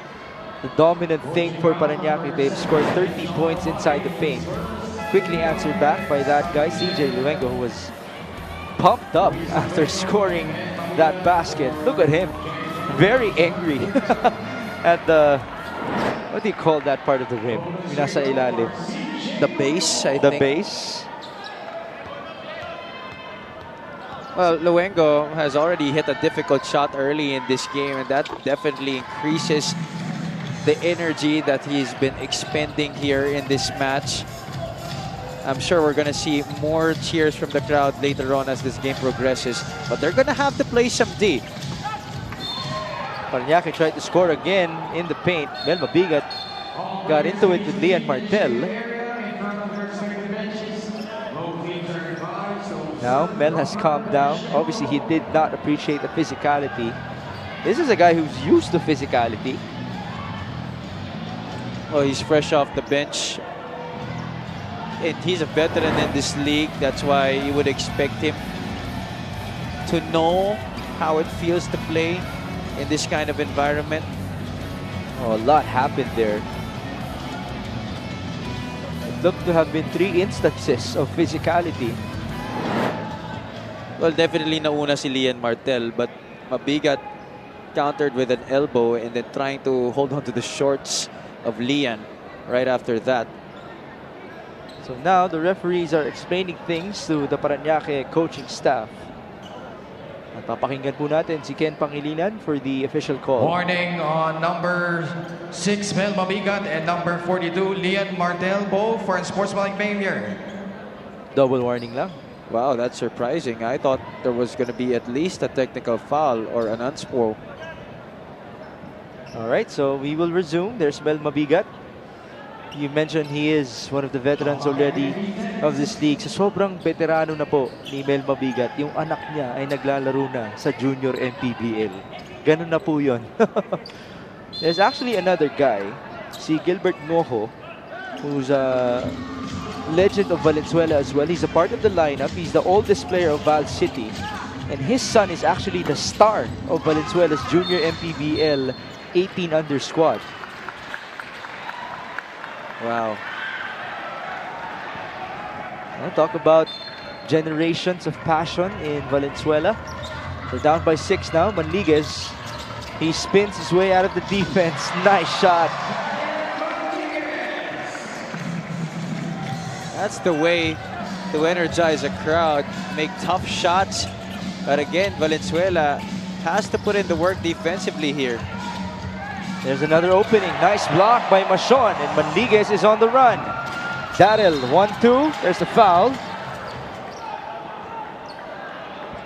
the dominant thing for Parañaque. They've scored 30 points inside the paint. Quickly answered back by that guy, CJ Luengo, who was pumped up after scoring that basket. Look at him, very angry at the, what do you call that part of the rim? Yung nasa ilalim. The base, I The think. base. Well, Luengo has already hit a difficult shot early in this game, and that definitely increases the energy that he's been expending here in this match. I'm sure we're going to see more cheers from the crowd later on as this game progresses, but they're going to have to play some D. Parañaque tried to score again in the paint. Mel Mabigat got into it with Lian Martel. Now Mel has calmed down. Obviously, he did not appreciate the physicality. This is a guy who's used to physicality. Oh, he's fresh off the bench. And he's a veteran in this league. That's why you would expect him to know how it feels to play in this kind of environment. Oh, a lot happened there. It looked to have been 3 instances of physicality. Well, definitely nauna si Lian Martel, but Mabigat countered with an elbow and then trying to hold on to the shorts of Lian right after that. So now the referees are explaining things to the Parañaque coaching staff. At papakinggan po natin si Ken Pangilinan for the official call. Warning on number 6, Mel Mabigat, and number 42, Lian Martel, both for unsportsmanlike behavior. Double warning lang. Wow, that's surprising. I thought there was going to be at least a technical foul or an unspo. All right, so we will resume. There's Mel Mabigat. You mentioned he is one of the veterans already of this league. So sobrang veterano na po ni Mel Mabigat. Yung anak niya ay naglalaro na sa junior MPBL. Ganun na po yun. There's actually another guy, si Gilbert Mojo, who's a legend of Valenzuela as well. He's a part of the lineup. He's the oldest player of Val City. And his son is actually the star of Valenzuela's junior MPBL 18 under squad. Wow. Well, talk about generations of passion in Valenzuela. They're down by 6 now. Manliguez, he spins his way out of the defense. Nice shot. That's the way to energize a crowd, make tough shots. But again, Valenzuela has to put in the work defensively here. There's another opening. Nice block by Machon, and Manliguez is on the run. Daryl, 1-2. There's the foul.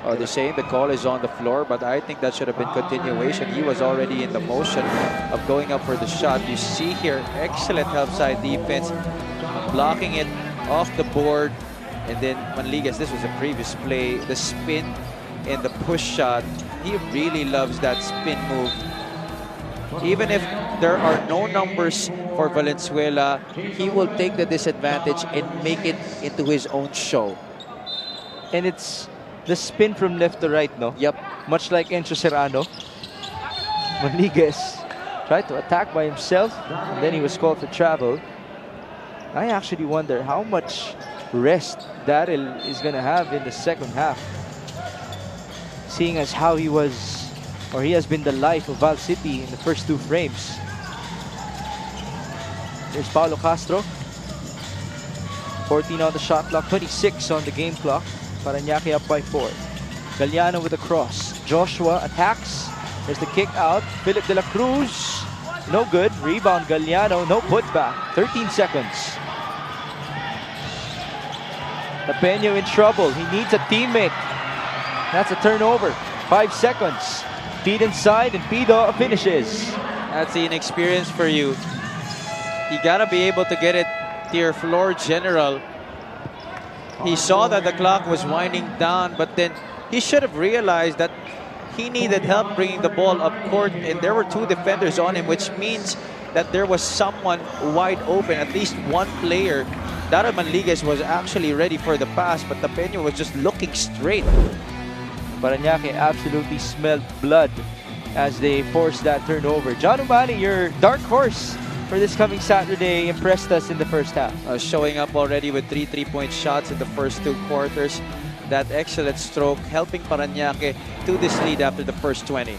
Oh, they're saying the call is on the floor, but I think that should have been continuation. He was already in the motion of going up for the shot. You see here, excellent help side defense, blocking it off the board. And then Manliguez, this was a previous play, the spin and the push shot. He really loves that spin move. Even if there are no numbers for Valenzuela, he will take the disadvantage and make it into his own show. And it's the spin from left to right, no? Yep. Much like Encho Serrano. Manliguez tried to attack by himself, and then he was called for travel. I actually wonder how much rest Daryl is going to have in the second half. Seeing as how he was, or he has been the life of Val City in the first 2 frames. There's Paulo Castro. 14 on the shot clock, 26 on the game clock. Parañaque up by 4. Galliano with a cross. Joshua attacks. There's the kick out. Philip de la Cruz. No good. Rebound Galliano. No putback. 13 seconds. Tapeno in trouble. He needs a teammate. That's a turnover. 5 seconds. Feed inside and Pido finishes. That's the inexperience for you. You gotta be able to get it to your floor general. He saw that the clock was winding down, but then he should have realized that he needed help bringing the ball up court, and there were 2 defenders on him, which means that there was someone wide open, at least one player. Daryl Manliguez was actually ready for the pass, but Tapeño was just looking straight. Parañaque absolutely smelled blood as they forced that turnover. John Umani, your dark horse for this coming Saturday, impressed us in the first half. Showing up already with 3 3-point shots in the first 2 quarters. That excellent stroke helping Parañaque to this lead after the first 20.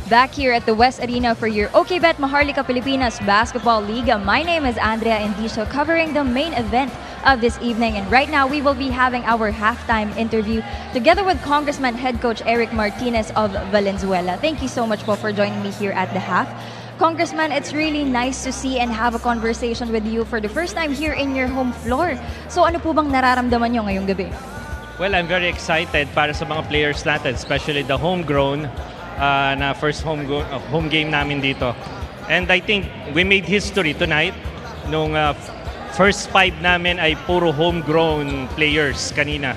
Back here at the West Arena for your OKBet Maharlika Pilipinas Basketball Liga. My name is Andrea Endicio, covering the main event of this evening. And right now, we will be having our halftime interview together with Congressman Head Coach Eric Martinez of Valenzuela. Thank you so much po for joining me here at the half. Congressman, it's really nice to see and have a conversation with you for the first time here in your home floor. So ano po bang nararamdaman nyo ngayong gabi? Well, I'm very excited para sa mga players natin, especially the homegrown na first home game namin dito. And I think we made history tonight nung first 5 namin ay puro homegrown players kanina.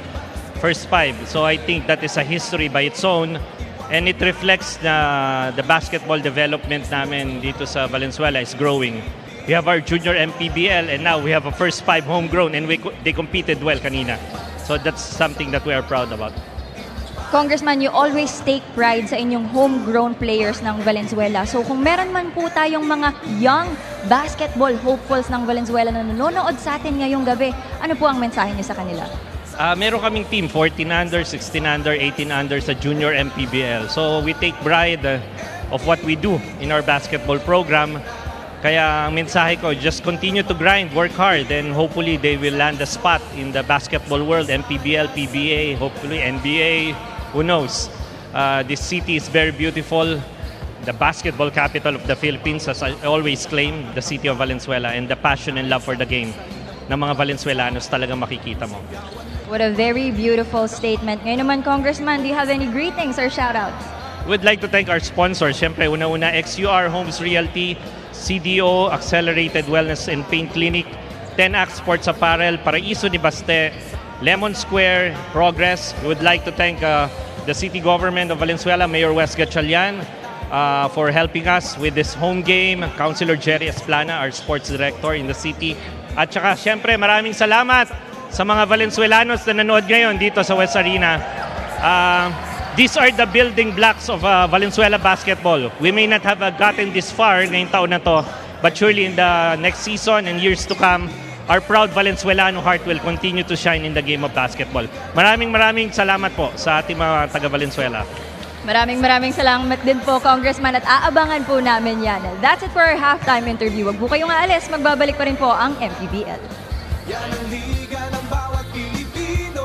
First 5. So I think that is a history by its own. And it reflects na the basketball development namin dito sa Valenzuela is growing. We have our junior MPBL and now we have a first 5 homegrown and they competed well kanina. So that's something that we are proud about. Congressman, you always take pride sa inyong homegrown players ng Valenzuela. So kung meron man po tayong mga young basketball hopefuls ng Valenzuela na nanonood sa atin ngayong gabi, ano po ang mensahe niyo sa kanila? Meron kaming team, 14 under, 16 under, 18 under sa junior MPBL. So we take pride of what we do in our basketball program. Kaya ang mensahe ko, just continue to grind, work hard, and hopefully they will land a spot in the basketball world, MPBL, PBA, hopefully NBA, who knows. This city is very beautiful. The basketball capital of the Philippines, as I always claim, the city of Valenzuela, and the passion and love for the game ng mga Valenzuelanos talagang makikita mo. What a very beautiful statement. Ngayon naman, Congressman, do you have any greetings or shoutouts? We'd like to thank our sponsors. Siyempre, una-una, XUR Homes Realty, CDO, Accelerated Wellness and Pain Clinic, 10Act Sports Apparel, Paraiso ni Baste, Lemon Square, Progress. We would like to thank the city government of Valenzuela, Mayor Wes Gatchalian, for helping us with this home game, Councilor Jerry Esplana, our sports director in the city. At saka, siyempre, maraming salamat sa mga Valenzuelanos na nanood ngayon dito sa West Arena. These are the building blocks of Valenzuela basketball. We may not have gotten this far ngayong taon na to, but surely in the next season and years to come, our proud Valenzuelano heart will continue to shine in the game of basketball. Maraming salamat po sa ating mga taga-Valenzuela. Maraming salamat din po, Congressman, at aabangan po namin yan. That's it for our halftime interview. Wag po kayong aalis, magbabalik pa rin po ang MPBL. Yan ang liga ng bawat Pilipino.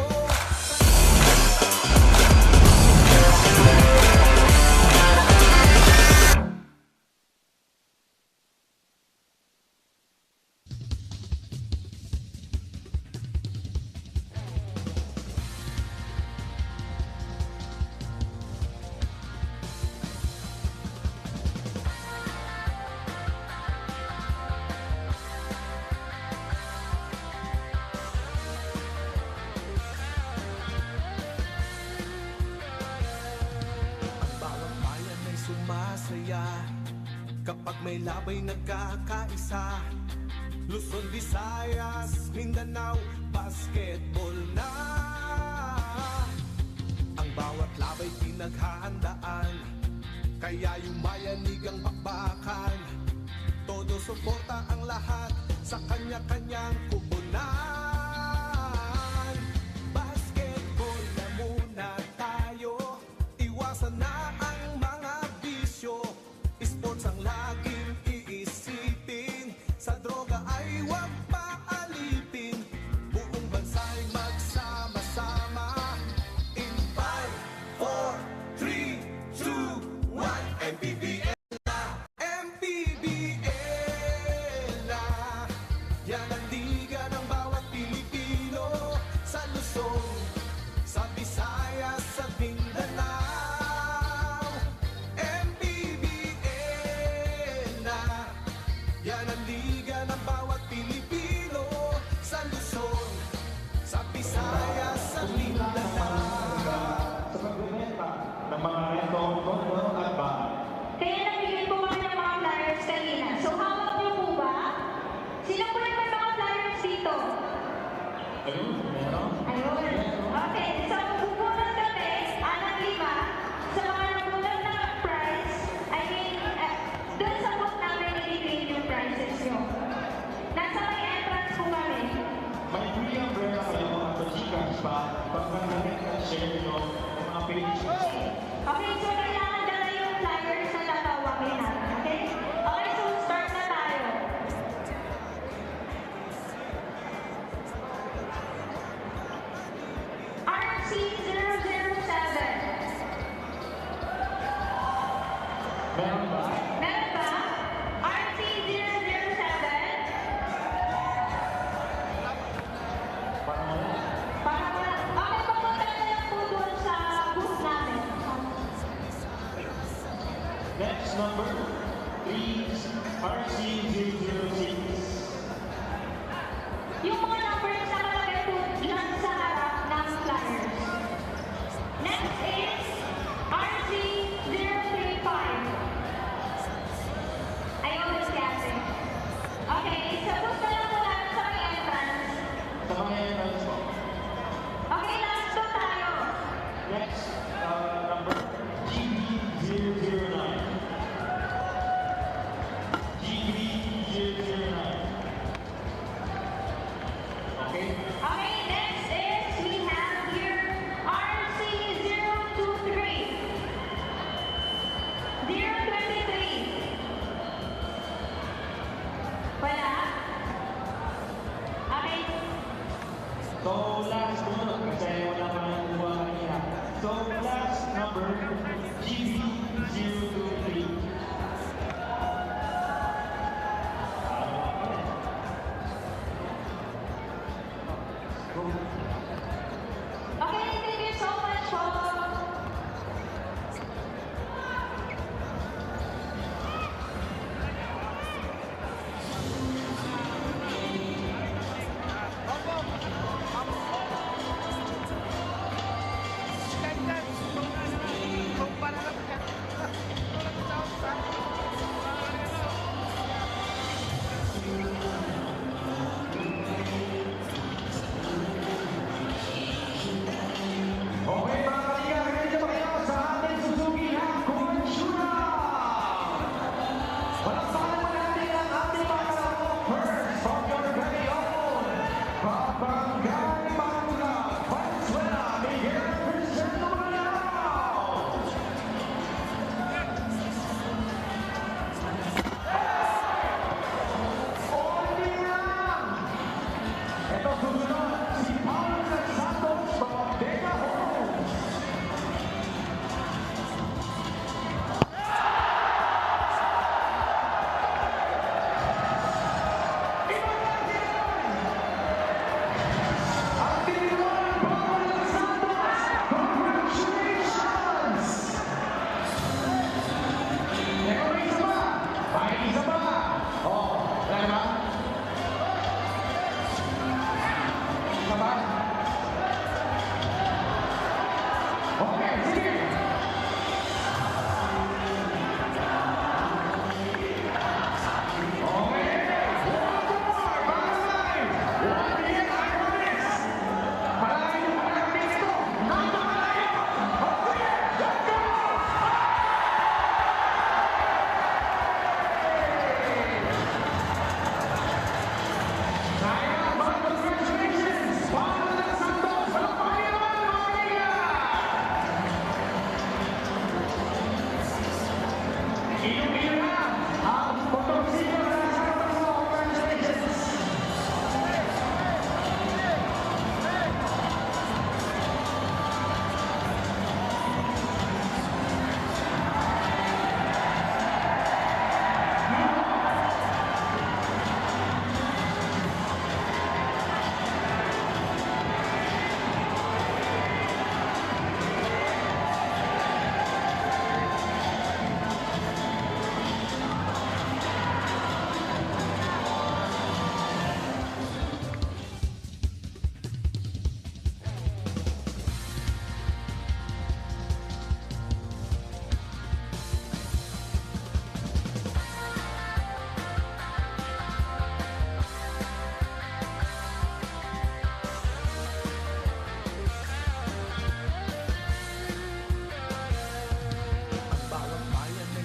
Sumasaya kapag may labay nagkakaisa. Luzon, Visayas, Mindanao, basketball na. Ang bawat labay pinaghahandaan, kaya yumayanig ang bakbakan. Todo suporta ang lahat sa kanya-kanyang kupunan. Basketball na muna tayo, iwasan na ang mga bisyo. Sports ang laging iisipin, sa droga ay huwag paalipin. Buong bansa'y magsama-sama. In 5, 4, 3, 2, 1, MPBL na, MPBL na. Yan ang liga ng bawat Pilipino, sa Luzon, sa Visayas, sa Mindanao. Yan ang liga ng bawat Pilipino, sa Luzon, sa Visayas, sa Mindanao. Sa pagbibenta ng mga retong kondo at bahay. Kaya nabigyan po kami ng mga flyers kanina. So hawak niyo po ba? Sino po yung may mga flyers dito? Ayun. Okay, so pupunod kami, anong 5, sa mga nagulat na prize, I mean, dun sa book namin i-claim yung prizes nyo. Nasa may entrance po kami. May free umbrella kayo at chikas pa pag nag-net at share nyo ng mga pages. Okay, so kailangan dala yung flyers na tatawagin natin, okay? Okay, so start na tayo. RC007. Meron ba? Meron ba? RC007. Parang wala. Parang wala. Okay, papunta na lang po doon sa booth namin. Next number 3, RC006. Yung mga numbers na nakalagay po dyan sa harap ng flyers. Next is RC035. Ayaw mo si ate. Okay, sa booth na lang po namin sa may entrance. Sa mga entrance po. Okay, last po tayo. Next, number GB009. GB009. Okay? Okay, next is we have here RC023.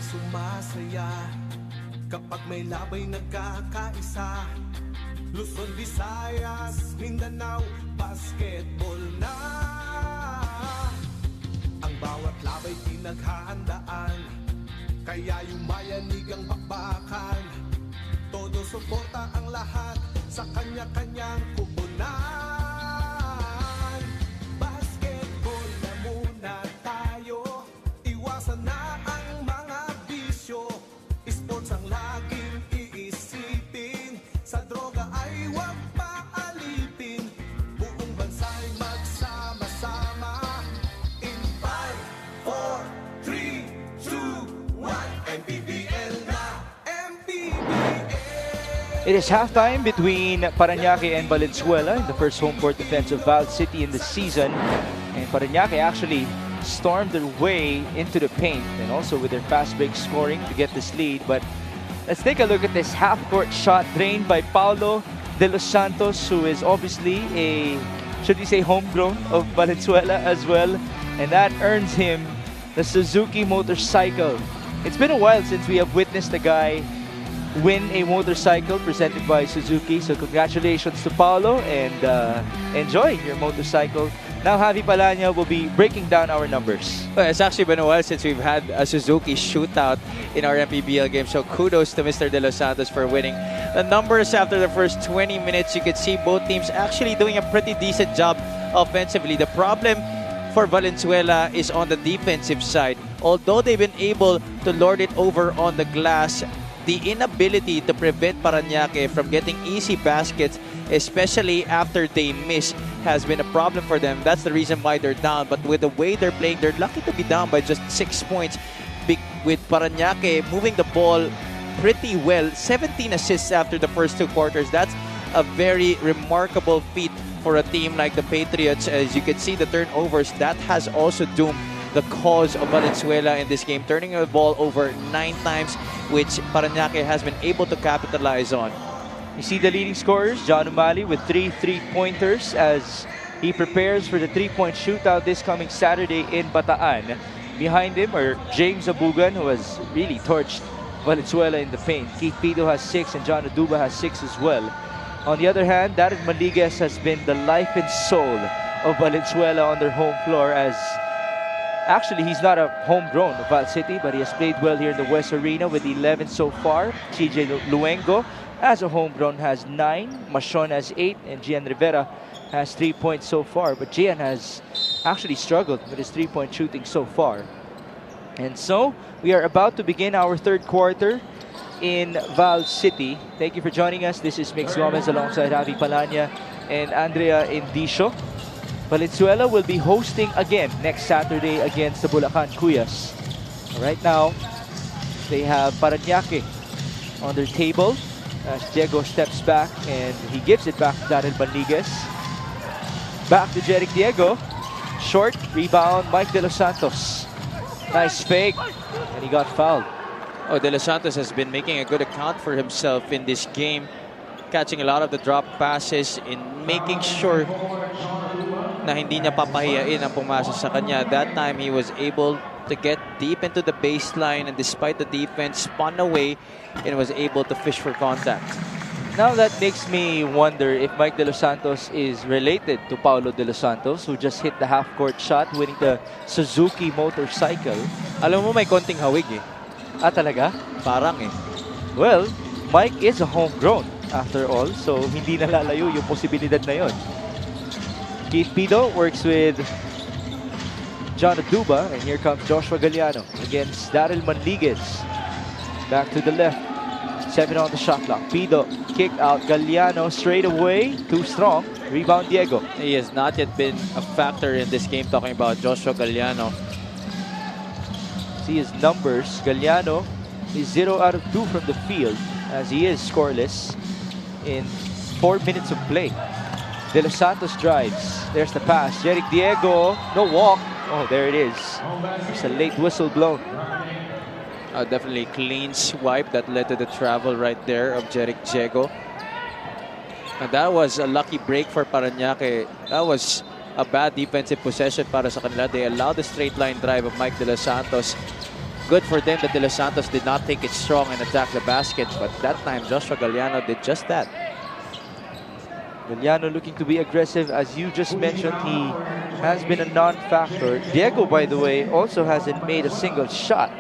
sumasaya kapag may labay nagkakaisa. Luzon, Visayas, Mindanao, basketball na. Ang bawat labay pinaghahandaan, kaya yumayanig ang bakbakan. Todo suporta ang lahat sa kanya-kanyang kupunan. Basketball na muna tayo, iwasan na ang mga bisyo. Sports ang laging iisipin, sa droga ay huwag paalipin. Buong bansa'y magsama-sama. In 5, 4, 3, 2, 1, MPBL na, MPBL! It is halftime between Parañaque and Valenzuela in the first home court defense of Val City in the season. And Parañaque actually stormed their way into the paint and also with their fast break scoring to get this lead. But let's take a look at this half-court shot drained by Paulo de los Santos, who is obviously a, should we say, homegrown of Valenzuela as well. And that earns him the Suzuki motorcycle. It's been a while since we have witnessed a guy win a motorcycle presented by Suzuki. So congratulations to Paulo and enjoy your motorcycle. Now Javi Palanya will be breaking down our numbers. Well, it's actually been a while since we've had a Suzuki shootout in our MPBL game. So kudos to Mr. De Los Santos for winning. The numbers after the first 20 minutes, you could see both teams actually doing a pretty decent job offensively. The problem for Valenzuela is on the defensive side. Although they've been able to lord it over on the glass, the inability to prevent Parañaque from getting easy baskets, especially after they miss, has been a problem for them. That's the reason why they're down. But with the way they're playing, they're lucky to be down by just 6 points. With Parañaque moving the ball pretty well, 17 assists after the first 2 quarters. That's a very remarkable feat for a team like the Patriots. As you can see, the turnovers, that has also doomed the cause of Valenzuela in this game, turning the ball over 9 times, which Parañaque has been able to capitalize on. You see the leading scorers, John Umali with 3 3-pointers as he prepares for the 3-point shootout this coming Saturday in Bataan. Behind him are James Abugan, who has really torched Valenzuela in the paint. Keith Pito has 6 and John Aduba has 6 as well. On the other hand, Darren Maliguez has been the life and soul of Valenzuela on their home floor, as actually he's not a homegrown of Val City, but he has played well here in the West Arena with 11 so far. TJ Luengo, as a homegrown, has 9, Machon has 8, and Gian Rivera has 3 points so far. But Gian has actually struggled with his 3-point shooting so far. And so, we are about to begin our third quarter in Val City. Thank you for joining us. This is Mix Gomez alongside Javi Palanya and Andrea Indisio. Valenzuela will be hosting again next Saturday against the Bulacan Cuyas. Right now, they have Parañaque on their table as Diego steps back and he gives it back to Darren Banliguez. Back to Jeric Diego. Short rebound, Mike De Los Santos. Nice fake, and he got fouled. Oh, De Los Santos has been making a good account for himself in this game, catching a lot of the drop passes and making sure na hindi niya papahiyain ang pumasa sa kanya. That time he was able to get deep into the baseline, and despite the defense, spun away and was able to fish for contact. Now that makes me wonder if Mike De Los Santos is related to Paulo De Los Santos, who just hit the half-court shot, winning the Suzuki motorcycle. Alam mo, may konting hawig eh. Ah, talaga? Parang eh. Well, Mike is a homegrown after all, so hindi nalalayo yung posibilidad na yon. Keith Pido works with John Aduba, and here comes Joshua Galliano against Daryl Manliguez. Back to the left, 7 on the shot clock. Pido, kick out, Galliano straight away, too strong. Rebound Diego. He has not yet been a factor in this game, talking about Joshua Galliano. See his numbers. Galliano is 0 out of 2 from the field as he is scoreless in 4 minutes of play. De Los Santos drives. There's the pass. Jeric Diego, no walk. Oh, there it is. There's a late whistle blown. Definitely clean swipe that led to the travel right there of Jeric Diego. And that was a lucky break for Parañaque. That was a bad defensive possession para sa kanila. They allowed the straight line drive of Mike De Los Santos. Good for them that De Los Santos did not take it strong and attack the basket. But that time, Joshua Galliano did just that. Galliano looking to be aggressive. As you just mentioned, he has been a non-factor. Diego, by the way, also hasn't made a single shot.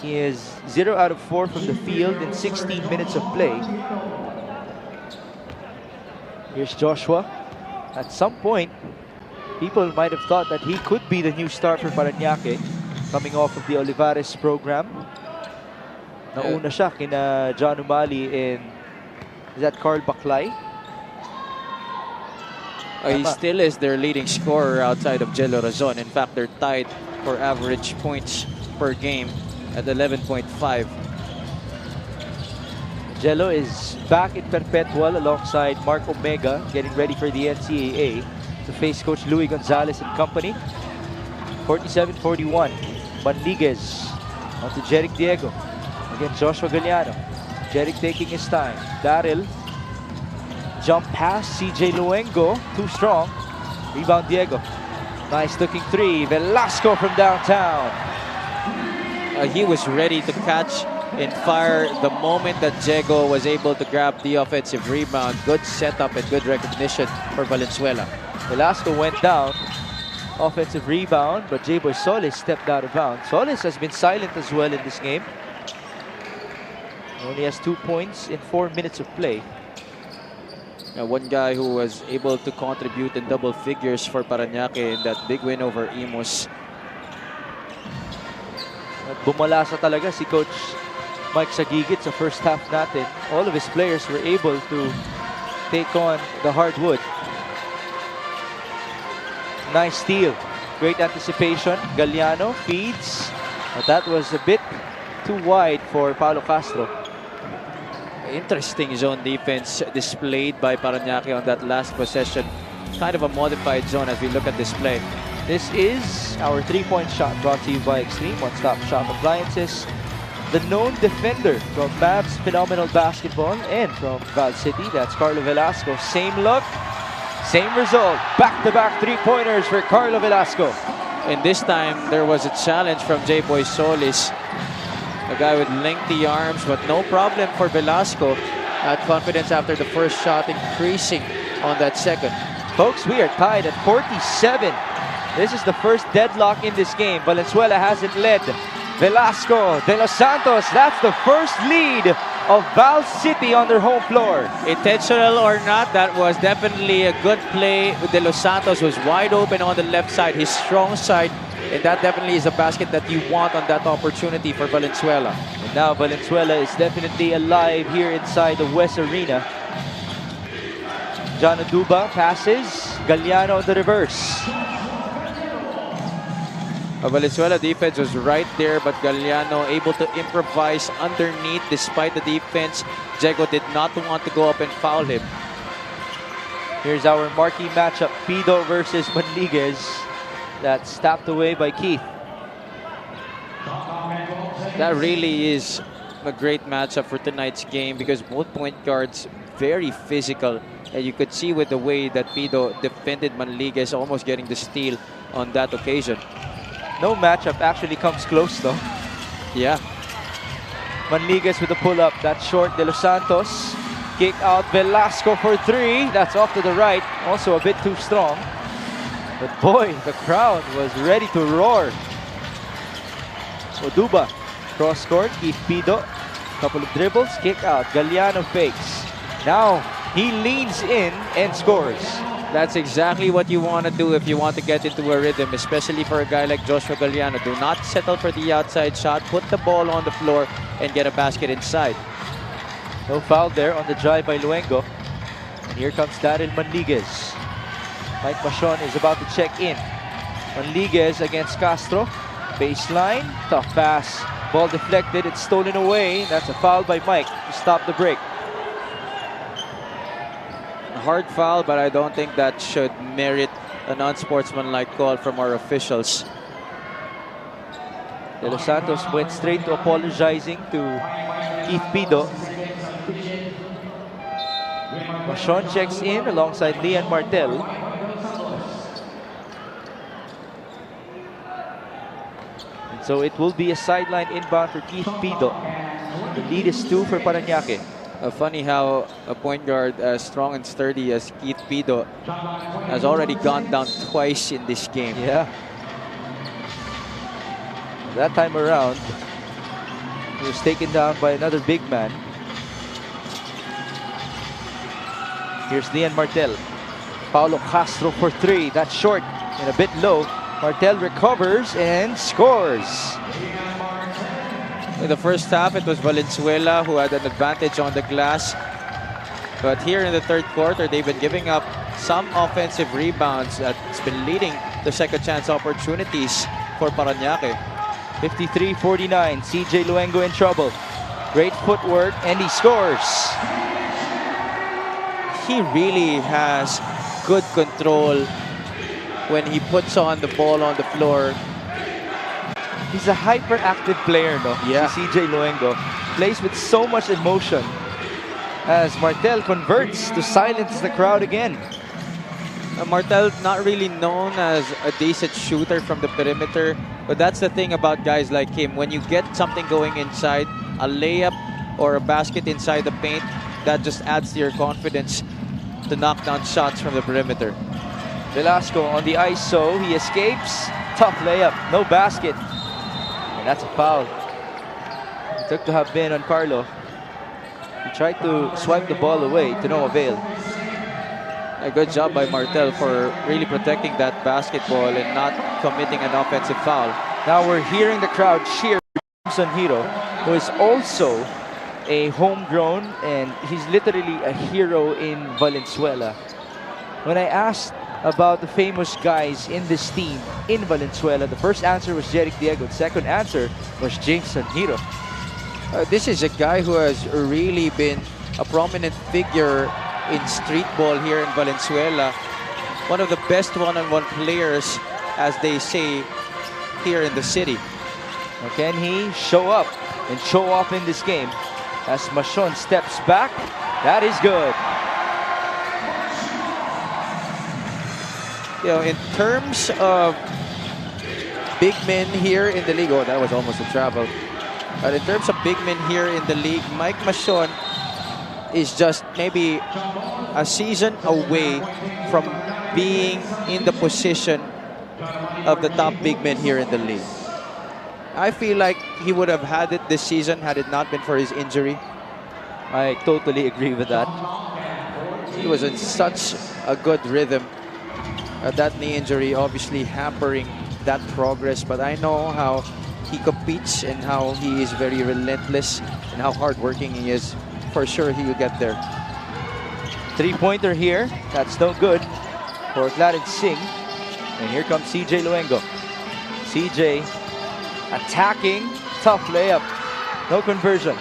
He is 0 out of 4 from the field in 16 minutes of play. Here's Joshua. At some point, people might have thought that he could be the new star for Parañaque, coming off of the Olivares program. Nauna siya kina John Umali and is that Carl Baclay? He still is their leading scorer outside of Jello Razon. In fact, they're tied for average points per game at 11.5. Jello is back in Perpetual alongside Mark Omega, getting ready for the NCAA to face Coach Louis Gonzalez and company. 47-41. Manliguez onto Jeric Diego against Joshua Galliano. Jeric taking his time. Daryl. Jump pass, CJ Luengo, too strong. Rebound Diego. Nice looking three. Velasco from downtown. He was ready to catch and fire the moment that Diego was able to grab the offensive rebound. Good setup and good recognition for Valenzuela. Velasco went down. Offensive rebound, but J-Boy Solis stepped out of bounds. Solis has been silent as well in this game. He only has 2 points in 4 minutes of play. One guy who was able to contribute in double figures for Parañaque in that big win over Imus. At bumalasa talaga si Coach Mike Sagigit sa first half natin. All of his players were able to take on the hardwood. Nice steal. Great anticipation. Galliano feeds. But that was a bit too wide for Paulo Castro. Interesting zone defense displayed by Parañaque on that last possession. Kind of a modified zone as we look at this play. This is our three-point shot brought to you by Extreme One-Stop Shop Appliances. The known defender from Mavs Phenomenal Basketball and from Val City. That's Carlo Velasco. Same look, same result. Back-to-back three-pointers for Carlo Velasco. And this time, there was a challenge from J-Boy Solis. A guy with lengthy arms, but no problem for Velasco. Had confidence after the first shot, increasing on that second. Folks, we are tied at 47. This is the first deadlock in this game. Valenzuela hasn't led. Velasco, De Los Santos, that's the first lead of Val City on their home floor. Intentional or not, that was definitely a good play. De Los Santos was wide open on the left side, his strong side. And that definitely is a basket that you want on that opportunity for Valenzuela. And now Valenzuela is definitely alive here inside the West Arena. John Aduba passes. Galliano on the reverse. Valenzuela defense was right there, but Galliano able to improvise underneath despite the defense. Diego did not want to go up and foul him. Here's our marquee matchup, Pido versus Manliguez. That's tapped away by Keith. That really is a great matchup for tonight's game because both point guards very physical. And you could see with the way that Pido defended Manliguez, almost getting the steal on that occasion. No matchup actually comes close though. Yeah. Manliguez with a pull-up. That's short. De Los Santos. Kick out Velasco for three. That's off to the right. Also a bit too strong. But boy, the crowd was ready to roar. Oduba Cross court, Keith Pido. Couple of dribbles, kick out. Galliano fakes. Now he leans in and scores. That's exactly what you want to do if you want to get into a rhythm, especially for a guy like Joshua Galliano. Do not settle for the outside shot. Put the ball on the floor and get a basket inside. No foul there on the drive by Luengo. And here comes Daryl Manliguez. Mike Machon is about to check in. Manliguez against Castro. Baseline, tough pass. Ball deflected, it's stolen away. That's a foul by Mike to stop the break. A hard foul, but I don't think that should merit an unsportsmanlike call from our officials. De Los Santos went straight to apologizing to Keith Pido. Machon checks in alongside Lian Martel. And so it will be a sideline inbound for Keith Pido. The lead is 2 for Parañaque. Funny how a point guard as strong and sturdy as Keith Pido has already gone down twice in this game. Yeah. That time around, he was taken down by another big man. Here's Lian Martel. Paulo Castro for 3. That's short and a bit low. Martel recovers and scores. In the first half, it was Valenzuela who had an advantage on the glass. But here in the third quarter, they've been giving up some offensive rebounds that's been leading to second chance opportunities for Parañaque. 53-49. CJ Luengo in trouble. Great footwork and he scores. He really has good control when he puts on the ball on the floor. He's a hyperactive player, no? Yeah. Si CJ Luengo plays with so much emotion as Martel converts to silence the crowd again. Martel not really known as a decent shooter from the perimeter, but that's the thing about guys like him. When you get something going inside, a layup or a basket inside the paint, that just adds to your confidence to knock down shots from the perimeter. Velasco on the ISO, he escapes. Tough layup, no basket. And that's a foul. It took to have been on Carlo. He tried to swipe the ball away to no avail. A good job by Martel for really protecting that basketball and not committing an offensive foul. Now we're hearing the crowd cheer Jameson Hiro, who is also a homegrown and he's literally a hero in Valenzuela. When I asked about the famous guys in this team in Valenzuela, the first answer was Jeric Diego. The second answer was Jameson Hiro. This is a guy who has really been a prominent figure in street ball here in Valenzuela. One of the best one-on-one players, as they say, here in the city. Now can he show up and show off in this game? As Machon steps back, that is good. You know, in terms of big men here in the league, oh, that was almost a travel. But in terms of big men here in the league, Mike Machon is just maybe a season away from being in the position of the top big men here in the league. I feel like he would have had it this season had it not been for his injury. I totally agree with that. He was in such a good rhythm. That knee injury obviously hampering that progress, but I know how he competes and how he is very relentless and how hardworking he is. For sure, he will get there. Three-pointer here. That's no good for Clarence Singh. And here comes CJ Luengo. CJ attacking. Tough layup. No conversion.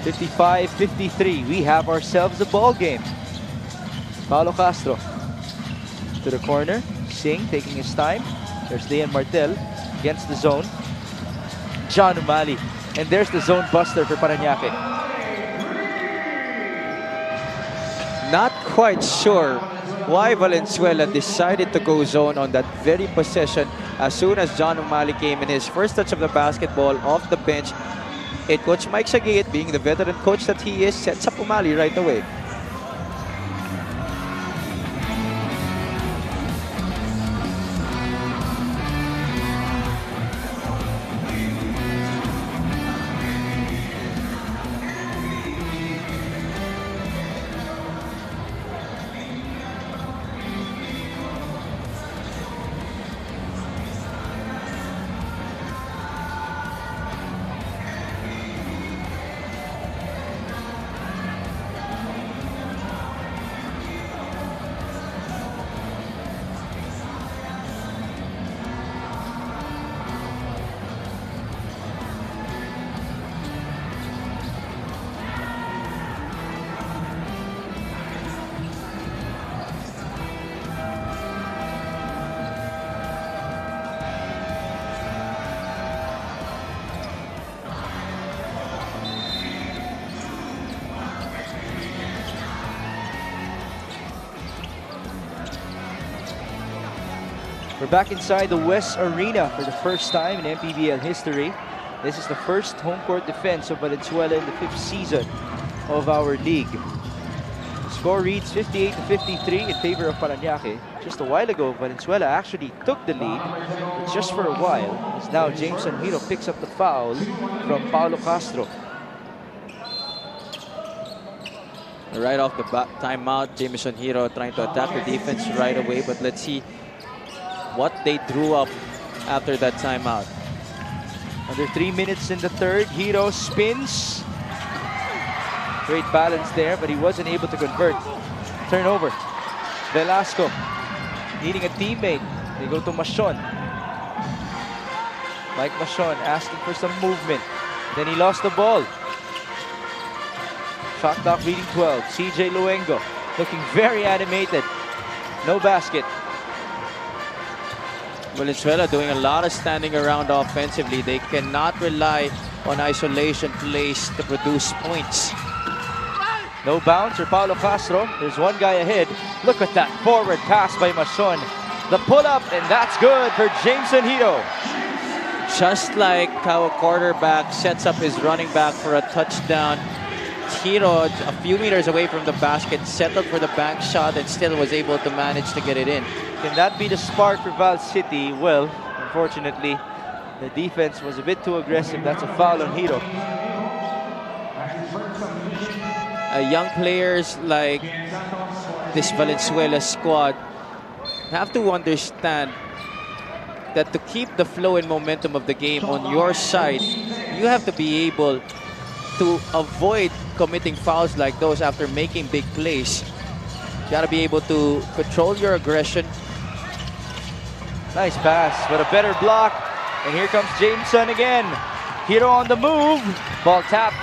55-53. We have ourselves a ball game. Paulo Castro to the corner. Singh taking his time. There's Lian Martel against the zone. John Umali. And there's the zone buster for Parañaque. Not quite sure why Valenzuela decided to go zone on that very possession as soon as John Umali came in his first touch of the basketball off the bench. Coach Mike Sagiit, being the veteran coach that he is, sets up Umali right away. We're back inside the West Arena for the first time in MPBL history. This is the first home court defense of Valenzuela in the 5th season of our league. The score reads 58-53 in favor of Parañaque. Just a while ago, Valenzuela actually took the lead, but just for a while, as now Jameson Hiro picks up the foul from Paulo Castro. Right off the timeout, Jameson Hiro trying to attack the defense right away, but let's see what they drew up after that timeout. Under 3 minutes in the third, Hiro spins. Great balance there, but he wasn't able to convert. Turnover. Velasco needing a teammate. They go to Machon. Mike Machon asking for some movement. Then he lost the ball. Shot clock reading 12. CJ Luengo looking very animated. No basket. Valenzuela doing a lot of standing around offensively. They cannot rely on isolation plays to produce points. No bounce for Paulo Castro. There's one guy ahead. Look at that forward pass by Machon. The pull-up, and that's good for Jameson Hiro. Just like how a quarterback sets up his running back for a touchdown, Hiro, a few meters away from the basket, settled for the bank shot and still was able to manage to get it in. Can that be the spark for Val City? Well, unfortunately, the defense was a bit too aggressive. That's a foul on Hiro. Young players like this Valenzuela squad have to understand that to keep the flow and momentum of the game on your side, you have to be able to avoid committing fouls like those after making big plays. You gotta be able to control your aggression. Nice pass, but a better block. And here comes Jameson again. Hiro on the move. Ball tapped,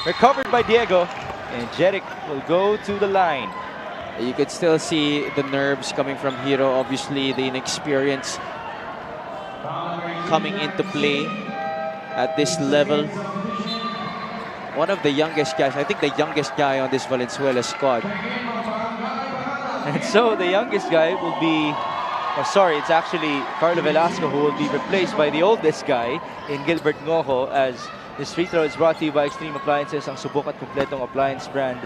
recovered by Diego. And Jeric will go to the line. You could still see the nerves coming from Hiro. Obviously, the inexperience coming into play at this level. One of the youngest guys, I think the youngest guy on this Valenzuela squad. And so the youngest guy will be, oh sorry, it's actually Carlo Velasco who will be replaced by the oldest guy in Gilbert Ngoho, as this free throw is brought to you by Extreme Appliances, ang subok at kumpletong appliance brand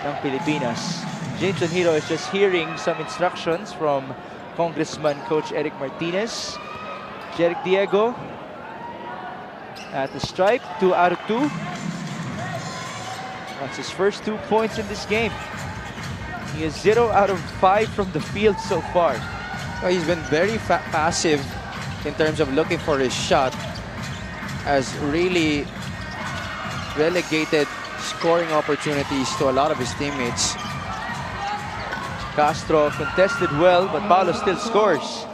ng Pilipinas. Jameson Hiro is just hearing some instructions from Congressman Coach Eric Martinez. Jeric Diego at the stripe, 2 out of 2. That's his first 2 points in this game. He is 0 out of 5 from the field so far. Well, he's been very passive in terms of looking for his shot, has really relegated scoring opportunities to a lot of his teammates. Castro contested well, but Paulo still scores.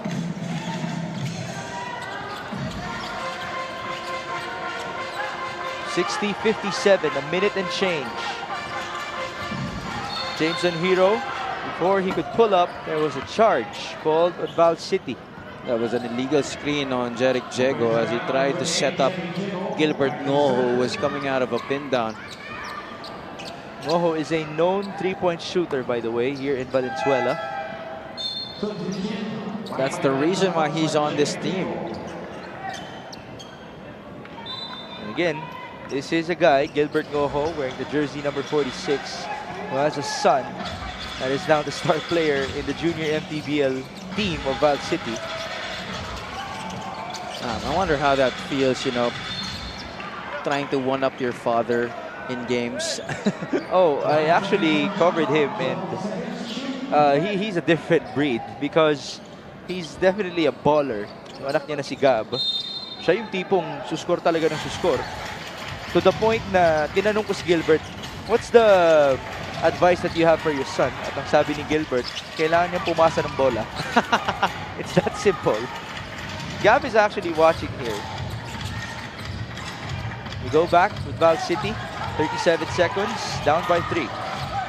(60-57), a minute and change. Jameson Hiro, before he could pull up, there was a charge called on Val City. That was an illegal screen on Jeric Diego as he tried to set up Gilbert Ngoho, who was coming out of a pin down. Ngoho is a known three-point shooter, by the way, here in Valenzuela. That's the reason why he's on this team. And again, this is a guy, Gilbert Ngoho, wearing the jersey number 46, who has a son that is now the star player in the junior MPBL team of Val City. I wonder how that feels, you know, trying to one-up your father in games. Oh, I actually covered him, and he's a different breed because he's definitely a baller. Yung anak niya na si Gab, siya yung tipong suskor talaga ng suskor. To the point na tinanong ko si Gilbert, what's the advice that you have for your son? At ang sabi ni Gilbert, kailangan niyang pumasa ng bola. It's that simple. Gab is actually watching here. We go back with Val City. 37 seconds, down by 3.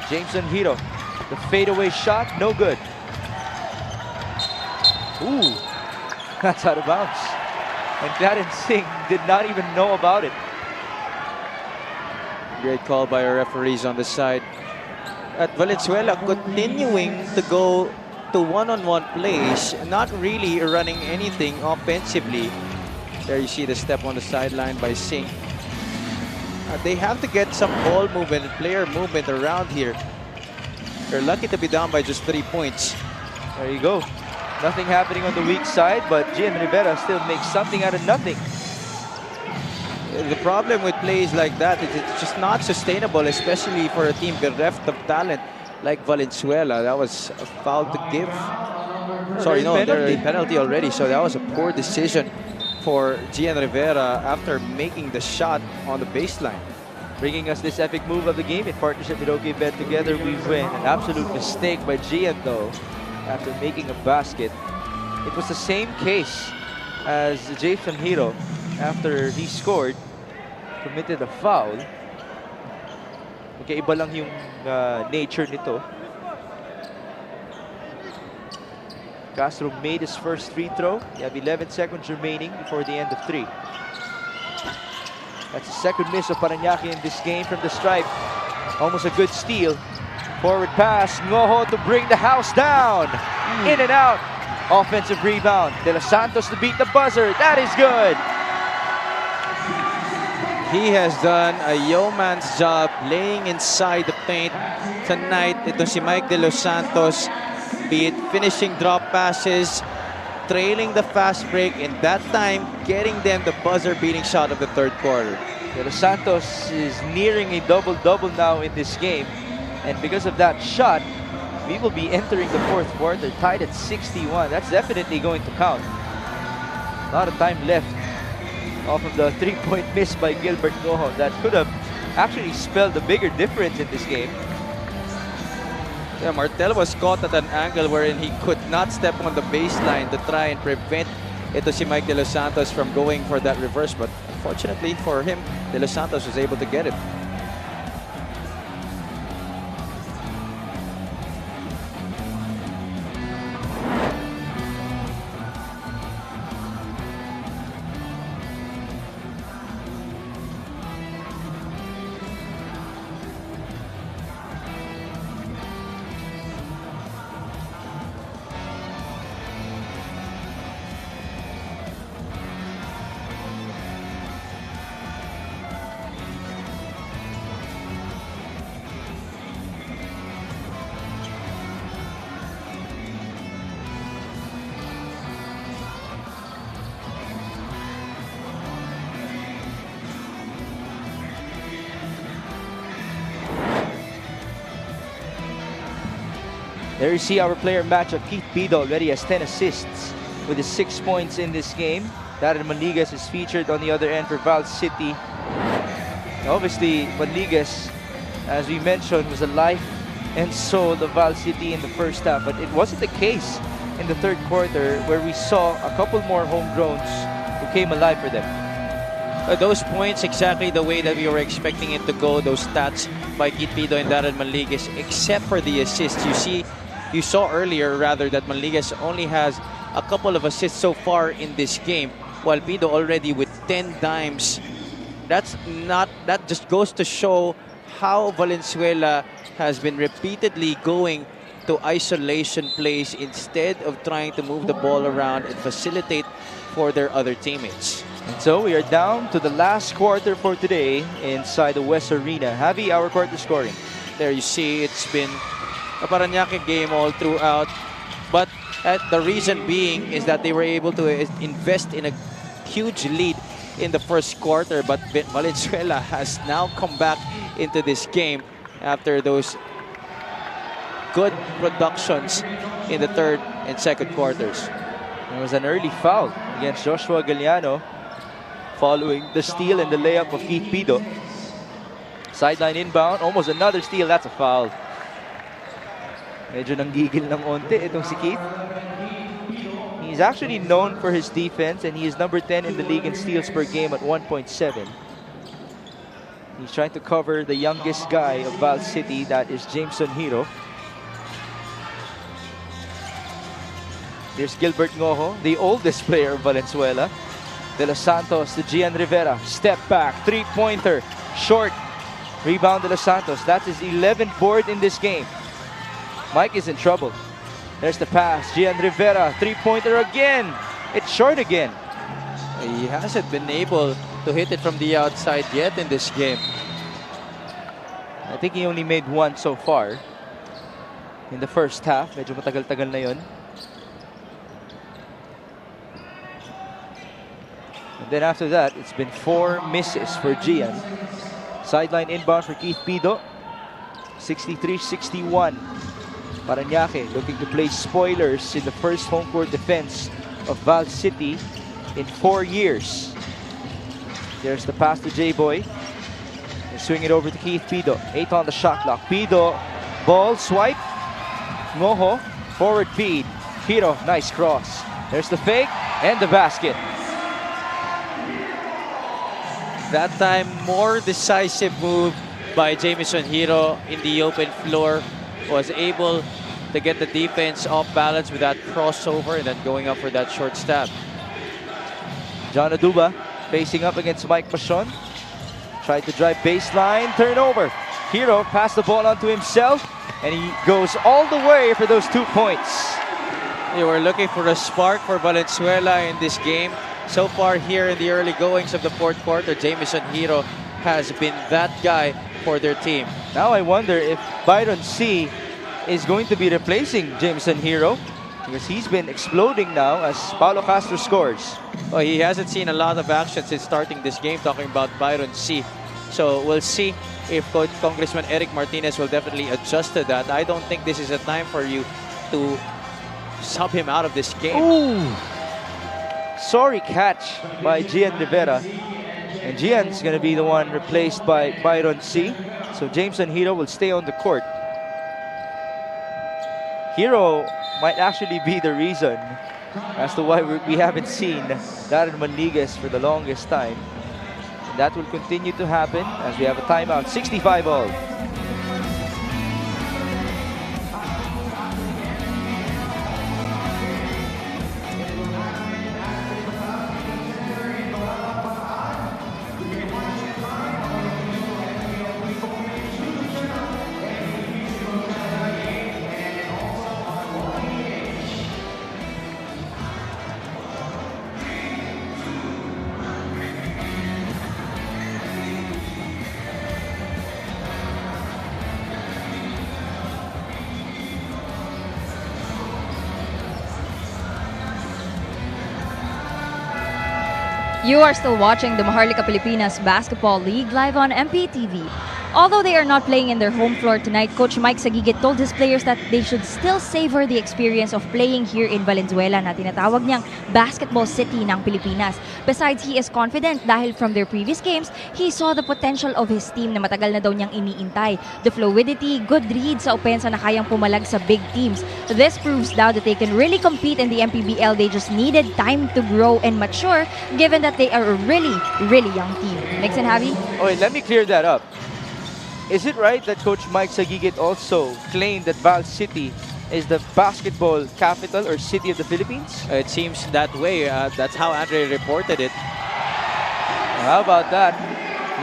Jameson Hiro, the fadeaway shot, no good. Ooh, that's out of bounds. And Clarence Singh did not even know about it. Great call by our referees on the side. At Valenzuela, continuing to go into one-on-one plays, not really running anything offensively. There you see the step on the sideline by Singh. They have to get some ball movement and player movement around here. They're lucky to be down by just 3 points. There you go. Nothing happening on the weak side, but Gian Rivera still makes something out of nothing. The problem with plays like that is it's just not sustainable, especially for a team bereft of talent like Valenzuela. That was a foul to give. Sorry, no, Penalty. penalty already. So that was a poor decision for Gian Rivera after making the shot on the baseline. Bringing us this epic move of the game in partnership with OK Bet. Together we win. An absolute mistake by Gian though, after making a basket. It was the same case as Jason Hiro after he scored, committed a foul. Okay, iba lang yung nature nito. Castro made his first free throw. You have 11 seconds remaining before the end of 3. That's the second miss of Paranaque in this game from the stripe. Almost a good steal. Forward pass, Ngoho to bring the house down. In and out. Offensive rebound. De Los Santos to beat the buzzer. That is good. He has done a yeoman's job laying inside the paint tonight. Ito si Mike De Los Santos, be it finishing drop passes, trailing the fast break, and that time getting them the buzzer-beating shot of the third quarter. De Los Santos is nearing a double-double now in this game. And because of that shot, we will be entering the fourth quarter tied at 61. That's definitely going to count. A lot of time left off of the three-point miss by Gilbert Ngoho. That could have actually spelled a bigger difference in this game. Yeah, Martel was caught at an angle wherein he could not step on the baseline to try and prevent ito si Mike De Los Santos from going for that reverse. But unfortunately for him, De Los Santos was able to get it. There you see our player matchup. Keith Pido already has 10 assists with his 6 points in this game. Darren Manligas is featured on the other end for Val City. Obviously, Manligas, as we mentioned, was a life and soul of Val City in the first half. But it wasn't the case in the third quarter, where we saw a couple more homegrowns who came alive for them. Those points exactly the way that we were expecting it to go. Those stats by Keith Pido and Darren Manligas, except for the assists. You saw earlier rather that Manligas only has a couple of assists so far in this game, while Pido already with 10 dimes. That just goes to show how Valenzuela has been repeatedly going to isolation plays instead of trying to move the ball around and facilitate for their other teammates. And so we are down to the last quarter for today inside the West Arena. Javi, our quarter scoring. There you see it's been a Paranaque game all throughout, but the reason being is that they were able to invest in a huge lead in the first quarter, but Valenzuela has now come back into this game after those good productions in the third and second quarters. There was an early foul against Joshua Galliano following the steal and the layup of Keith Pido. Sideline inbound, almost another steal. That's a foul. Medyo nanggigil ng onte itong si Keith. He's actually known for his defense, and he is number 10 in the league in steals per game at 1.7. He's trying to cover the youngest guy of Val City, that is Jameson Hiro. There's Gilbert Ngoho, the oldest player of Valenzuela. De Los Santos to Gian Rivera. Step back, three-pointer, short. Rebound De Los Santos. That is 11th board in this game. Mike is in trouble. There's the pass. Gian Rivera, three-pointer again. It's short again. He hasn't been able to hit it from the outside yet in this game. I think he only made one so far in the first half. Medyo matagal-tagal na yun. And then after that, it's been 4 misses for Gian. Sideline inbound for Keith Pido. 63-61. Parañaque looking to play spoilers in the first home court defense of Val City in 4 years. There's the pass to J-Boy. They swing it over to Keith Pido. 8 on the shot clock. Pido, ball swipe. Moho, forward feed. Hiro, nice cross. There's the fake and the basket. That time, more decisive move by Jamison Hiro in the open floor. Was able to get the defense off balance with that crossover and then going up for that short stab. John Aduba facing up against Mike Machon. Tried to drive baseline, turnover. Hiro passed the ball onto himself and he goes all the way for those 2 points. They were looking for a spark for Valenzuela in this game. So far here in the early goings of the fourth quarter, Jamison Hiro has been that guy for their team. Now I wonder if Byron C is going to be replacing Jamison Hiro, because he's been exploding now as Paulo Castro scores. Well, he hasn't seen a lot of action since starting this game, talking about Byron C. So we'll see if Congressman Eric Martinez will definitely adjust to that. I don't think this is a time for you to sub him out of this game. Ooh. Sorry catch by Gian Rivera. And Gian's going to be the one replaced by Byron C. So Jameson Hiro will stay on the court. Hiro might actually be the reason as to why we haven't seen Darren Manliguez for the longest time. And that will continue to happen as we have a timeout. 65 all. You are still watching the Maharlika Pilipinas Basketball League live on MPTV. Although they are not playing in their home floor tonight, Coach Mike Sagigit told his players that they should still savor the experience of playing here in Valenzuela na tinatawag niyang basketball city ng Pilipinas. Besides, he is confident dahil from their previous games, he saw the potential of his team na matagal na daw niyang iniintay. The fluidity, good read sa opensa na kayang pumalag sa big teams. This proves now that they can really compete in the MPBL. They just needed time to grow and mature given that they are a really, really young team. Mix and Javi? Okay, let me clear that up. Is it right that Coach Mike Sagigit also claimed that Val City is the basketball capital or city of the Philippines? It seems that way. That's how Andre reported it. How about that?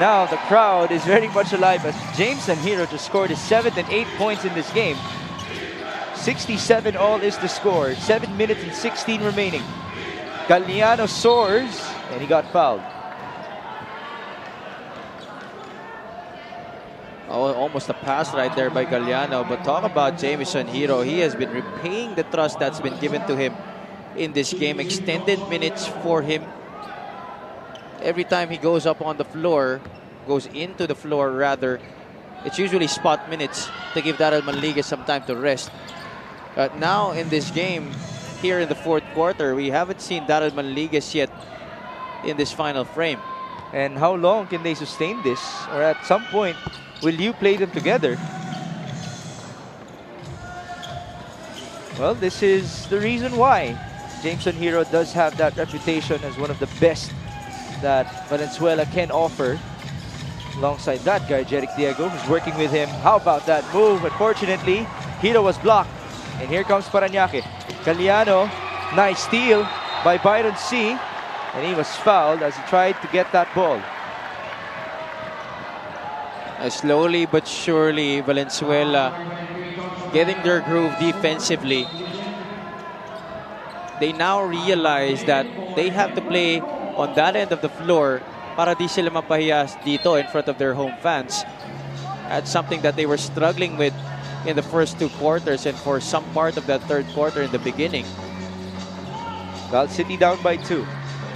Now the crowd is very much alive as Jameson Hiro just scored his 7th and 8th points in this game. 67 all is the score. 7 minutes and 16 remaining. Galliano soars and he got fouled. Oh, almost a pass right there by Galliano. But talk about Jamison Hiro. He has been repaying the trust that's been given to him in this game. Extended minutes for him. Every time he goes up on the floor, goes into the floor rather, it's usually spot minutes to give Darrell Manliguez some time to rest. Now in this game, here in the fourth quarter, we haven't seen Darrell Manliguez yet in this final frame. And how long can they sustain this? Or at some point, will you play them together? Well, this is the reason why Jameson Hiro does have that reputation as one of the best that Valenzuela can offer. Alongside that guy, Jeric Diego, who's working with him. How about that move? Unfortunately, Hiro was blocked. And here comes Parañaque. Galliano, nice steal by Byron C. And he was fouled as he tried to get that ball. Slowly but surely, Valenzuela getting their groove defensively. they now realize that they have to play on that end of the floor para di sila mapahiya dito in front of their home fans. That's something that they were struggling with in the first 2 quarters and for some part of that 3rd quarter in the beginning. Val City down by 2.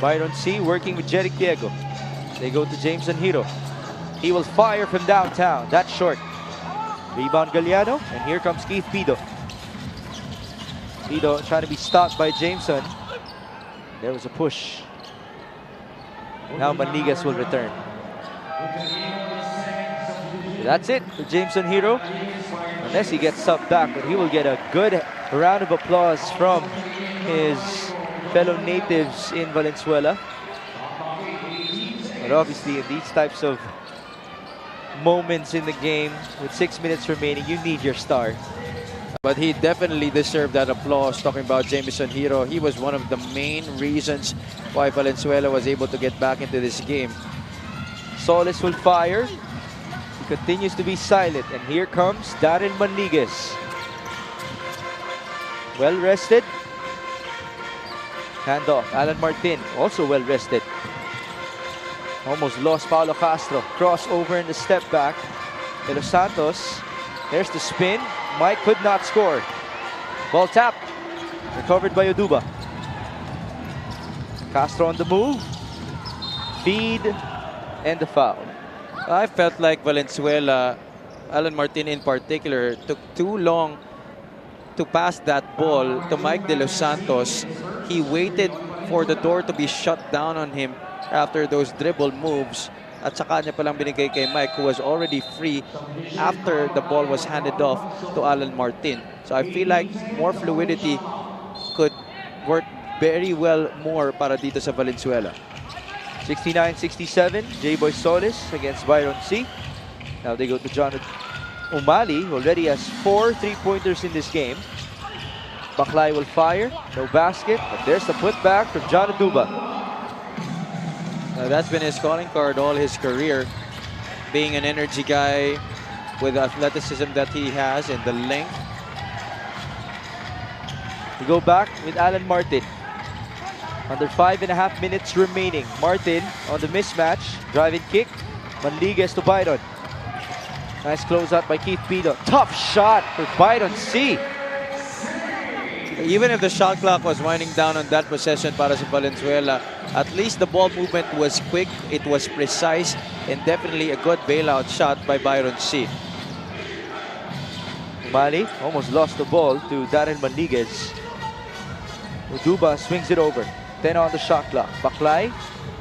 Byron C working with Jeric Diego. They go to James Anhiro. He will fire from downtown. That's short. Rebound Galliano, and here comes Keith Pido. Pido trying to be stopped by Jameson. There was a push. Now Manligas will return. That's it for Jameson Hero. Unless he gets subbed back, but he will get a good round of applause from his fellow natives in Valenzuela. But obviously in these types of moments in the game, with 6 minutes remaining, you need your star. But he definitely deserved that applause. Talking about Jameson Hero, he was one of the main reasons why Valenzuela was able to get back into this game. Solis will fire. He continues to be silent, and here comes Darren Manligas. Well rested. Handoff. Alan Martin also well rested. Almost lost Paulo Castro. Crossover in the step back. De Los Santos. There's the spin. Mike could not score. Ball tap. Recovered by Oduba. Castro on the move. Feed. And the foul. I felt like Valenzuela, Alan Martin in particular, took too long to pass that ball to Mike De Los Santos. He waited for the door to be shut down on him after those dribble moves. At saka niya palang binigay kay Mike, who was already free after the ball was handed off to Alan Martin. So I feel like more fluidity could work very well more para dito sa Valenzuela. 69-67, J-Boy Solis against Byron C. Now they go to John Umali, who already has 4 3-pointers in this game. Baklay will fire, no basket, but there's the putback from John Oduba. That's been his calling card all his career. Being an energy guy with the athleticism that he has and the length. We go back with Alan Martin. Under 5.5 minutes remaining. Martin on the mismatch. Driving kick. Manligas to Byron. Nice closeout by Keith Pido. Tough shot for Byron C. Even if the shot clock was winding down on that possession para sa Valenzuela, at least the ball movement was quick, it was precise, and definitely a good bailout shot by Byron C. Umali almost lost the ball to Darren Manligas. Oduba swings it over. 10 on the shot clock. Baklay,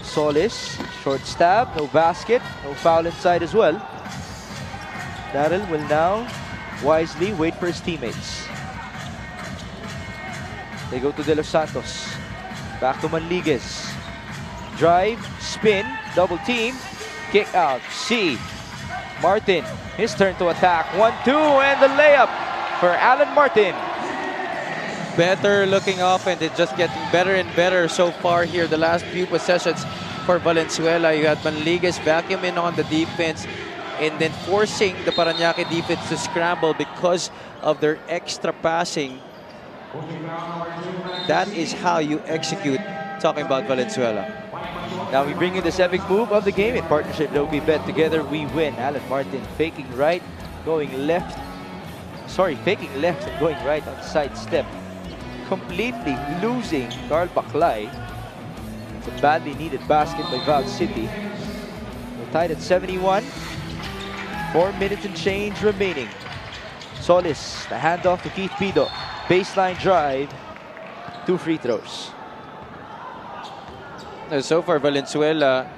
Solis, short stab, no basket, no foul inside as well. Darrell will now wisely wait for his teammates. They go to De Los Santos. Back to Manligas. Drive, spin, double team, kick out. C. Martin, his turn to attack. 1-2, and the layup for Alan Martin. Better looking offense. It's just getting better and better so far here. The last few possessions for Valenzuela, you had Manligas vacuuming on the defense and then forcing the Parañaque defense to scramble because of their extra passing. That is how you execute, talking about Valenzuela. Now we bring you this epic move of the game in partnership with OP Bet. Together we win. Alan Martin faking right, going left. Sorry, faking left and going right on side step. Completely losing Carl Baklay. It's a badly needed basket by Val City. We're tied at 71. 4 minutes and change remaining. Solis, the handoff to Keith Pido. Baseline drive. 2 free throws. So far, Valenzuela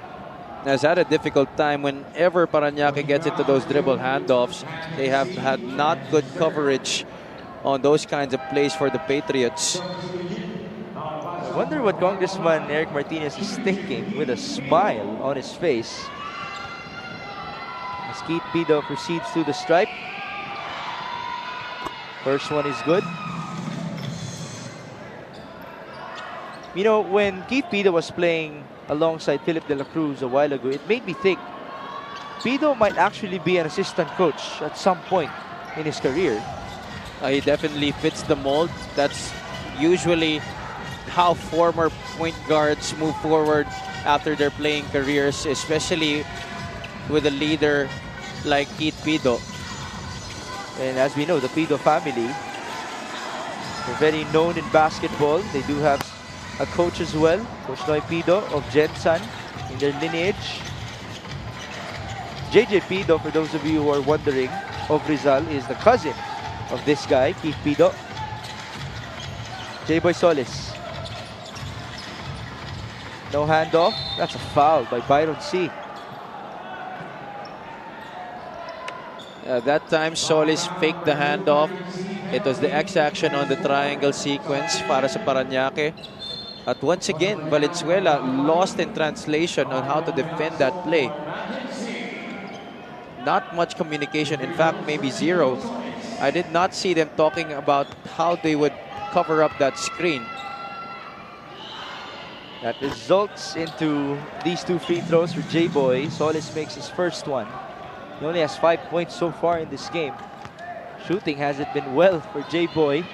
has had a difficult time whenever Parañaque gets into those dribble handoffs. They have had not good coverage on those kinds of plays for the Patriots. I wonder what Congressman Eric Martinez is thinking with a smile on his face as Keith Pido proceeds to the stripe. First one is good. You know, when Keith Pido was playing alongside Philip De La Cruz a while ago, it made me think Pido might actually be an assistant coach at some point in his career. He definitely fits the mold. That's usually how former point guards move forward after their playing careers, especially with a leader like Keith Pido. And as we know, the Pido family, they're very known in basketball. They do have a coach as well, Coach Noy Pido of Gensan in their lineage. JJ Pido, for those of you who are wondering, of Rizal, is the cousin of this guy, Keith Pido. J-Boy Solis. No handoff. That's a foul by Byron C. That time, Solis faked the handoff. It was the X action on the triangle sequence para sa Parañaque. But once again, Valenzuela lost in translation on how to defend that play. Not much communication, in fact, maybe zero. I did not see them talking about how they would cover up that screen. That results into these two free throws for J-Boy. Solis makes his first one. He only has 5 points so far in this game. Shooting hasn't been well for J-Boy.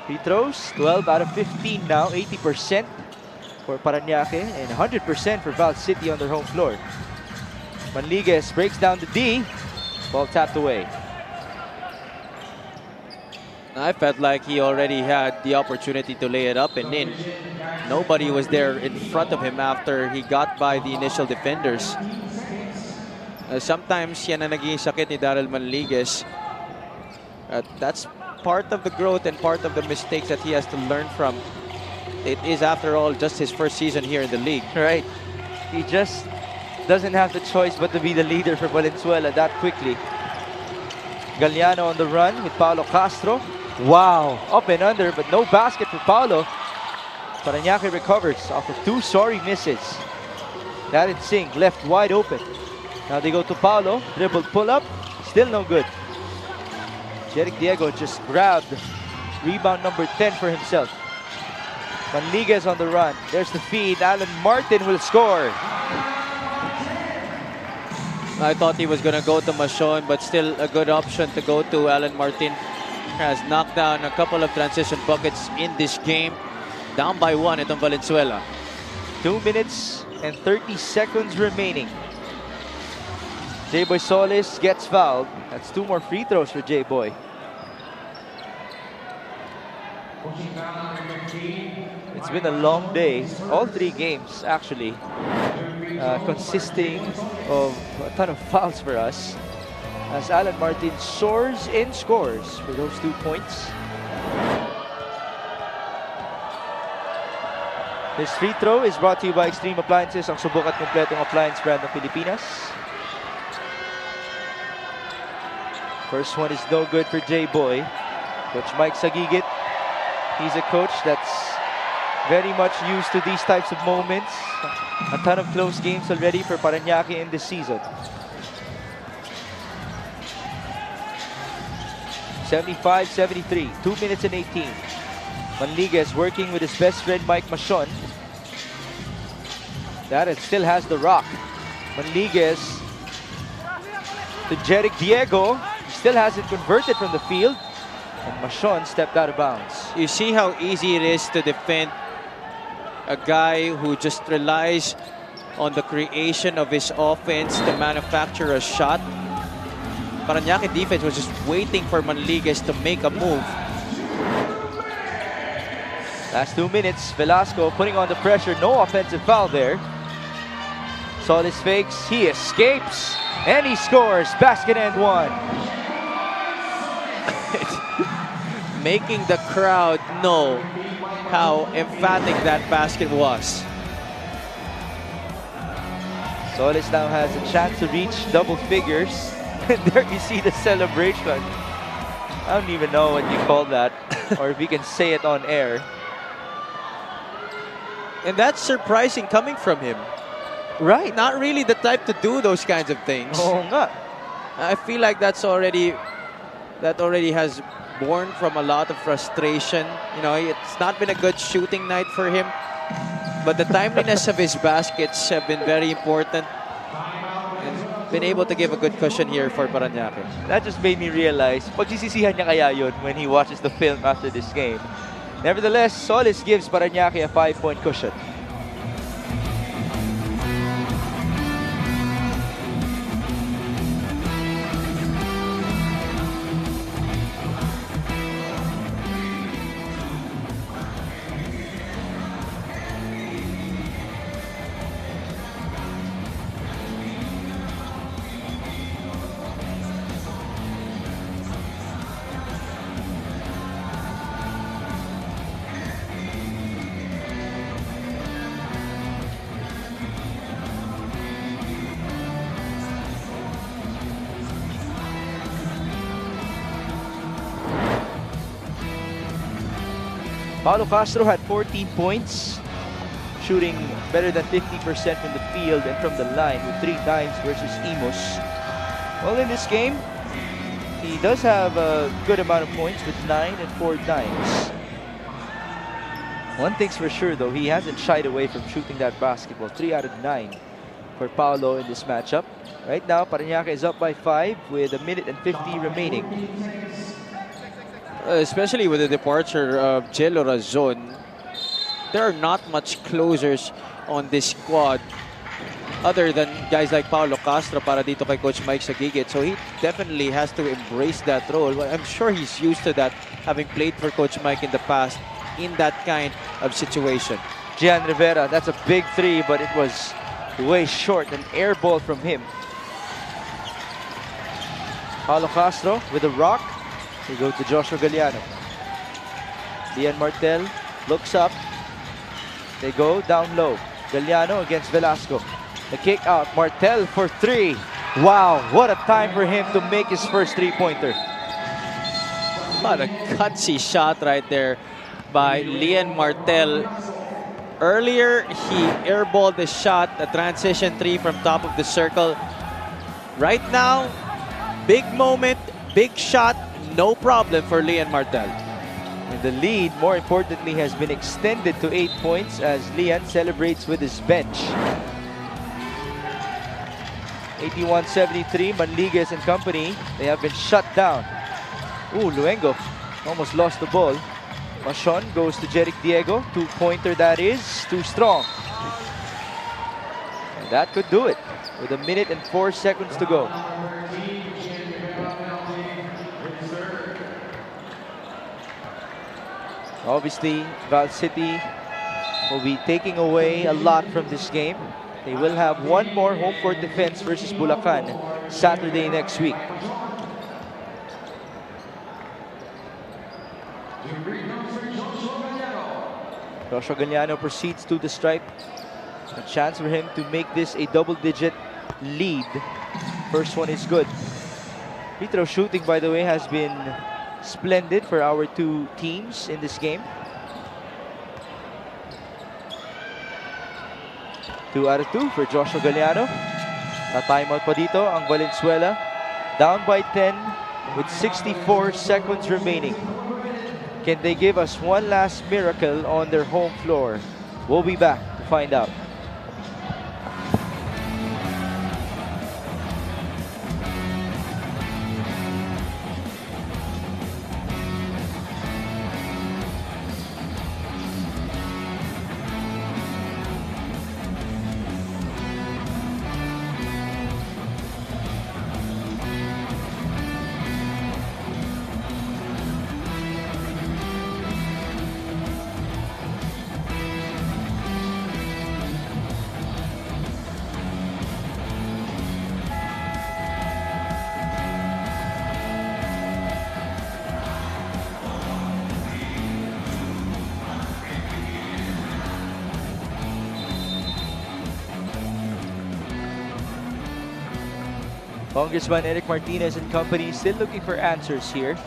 Free throws, 12 out of 15 now, 80% for Parañaque and 100% for Val City on their home floor. Manliguez breaks down the D, ball tapped away. I felt like he already had the opportunity to lay it up and in. Nobody was there in front of him after he got by the initial defenders. Sometimes yan ang naging sakit ni Daryl Manliguez. That's part of the growth and part of the mistakes that he has to learn from. It is, after all, just his first season here in the league. Right. He just doesn't have the choice but to be the leader for Valenzuela that quickly. Galliano on the run with Paulo Castro. Wow, up and under, but no basket for Paulo. Parañaque recovers off of two sorry misses. Darren Singh left wide open. Now they go to Paulo, dribble pull-up, still no good. Jeric Diego just grabbed rebound number 10 for himself. Manliguez on the run. There's the feed. Alan Martin will score. I thought he was going to go to Machon, but still a good option to go to Alan Martin. Has knocked down a couple of transition buckets in this game. Down by one itong Valenzuela. 2 minutes and 30 seconds remaining. J-Boy Solis gets fouled. That's two more free throws for J-Boy. It's been a long day. All three games, actually, consisting of a ton of fouls for us. As Alan Martin soars and scores for those 2 points. This free throw is brought to you by Extreme Appliances, ang subok at kompletong appliance brand ng Pilipinas. First one is no good for J-Boy. Coach Mike Sagigit, he's a coach that's very much used to these types of moments. A ton of close games already for Parañaque in this season. 75-73, 2 minutes and 18. Manliguez working with his best friend Mike Machon. Darren still has the rock. Manliguez to Jeric Diego. He still hasn't converted from the field. And Machon stepped out of bounds. You see how easy it is to defend a guy who just relies on the creation of his offense to manufacture a shot. Parañaque defense was just waiting for Manliguez to make a move. Last 2 minutes, Velasco putting on the pressure. No offensive foul there. Solis fakes, he escapes, and he scores. Basket and one. Making the crowd know how emphatic that basket was. Solis now has a chance to reach double figures. There you see the celebration. I don't even know what you call that, or if we can say it on air. And that's surprising coming from him. Right. Not really the type to do those kinds of things. Oo nga. I feel like that already has born from a lot of frustration. You know, it's not been a good shooting night for him, but the timeliness of his baskets have been very important. Been able to give a good cushion here for Parañaque. That just made me realize, pagsisisihan niya kaya yun when he watches the film after this game. Nevertheless, Solis gives Parañaque a 5-point cushion. Paulo Castro had 14 points, shooting better than 50% from the field and from the line with 3 dimes versus Imus. Well, in this game, he does have a good amount of points with 9 and 4 dimes. One thing's for sure though, he hasn't shied away from shooting that basketball. 3 out of 9 for Paulo in this matchup. Right now, Parañaque is up by 5 with 1:50 remaining. Especially with the departure of Jello Razon, there are not much closers on this squad other than guys like Paulo Castro para dito kay Coach Mike Sagigit. So he definitely has to embrace that role. I'm sure he's used to that, having played for Coach Mike in the past in that kind of situation. Gian Rivera, that's a big 3, but it was way short. An air ball from him. Paulo Castro with a rock. They go to Joshua Galliano. Lian Martel looks up. They go down low. Galliano against Velasco. The kick out. Martel for 3. Wow, what a time for him to make his first 3-pointer. What a gutsy shot right there by Lian Martel. Earlier, he airballed the shot, a transition 3 from top of the circle. Right now, big moment, big shot, no problem for Lian Martel. And the lead, more importantly, has been extended to 8 points as Lian celebrates with his bench. 81-73, Manliguez and company, they have been shut down. Ooh, Luengo almost lost the ball. Machon goes to Jeric Diego. 2-pointer that is, too strong. And that could do it with 1:04 to go. Obviously, Val City will be taking away a lot from this game. They will have one more home court defense versus Bulacan Saturday next week. Joshua Galliano proceeds to the stripe. A chance for him to make this a double-digit lead. First one is good. Free throw shooting, by the way, has been splendid for our 2 teams in this game. 2 out of 2 for Joshua Galliano. Na timeout pa dito ang Valenzuela. Down by 10 with 64 seconds remaining. Can they give us one last miracle on their home floor? We'll be back to find out. Congressman Eric Martinez and company still looking for answers here.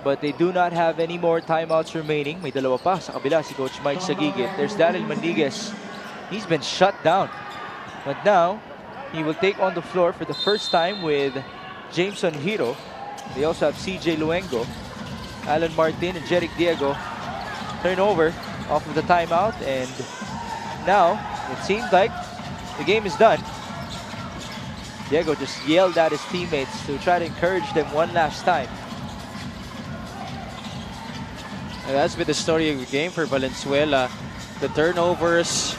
But they do not have any more timeouts remaining. May dalawa pa sa kabila si Coach Mike Sagigit. There's Daryl Manliguez. He's been shut down. But now, he will take on the floor for the first time with Jameson Hiro. They also have CJ Luengo, Alan Martin, and Jeric Diego. Turnover off of the timeout. And now, it seems like the game is done. Diego just yelled at his teammates to try to encourage them one last time. That's been the story of the game for Valenzuela. The turnovers,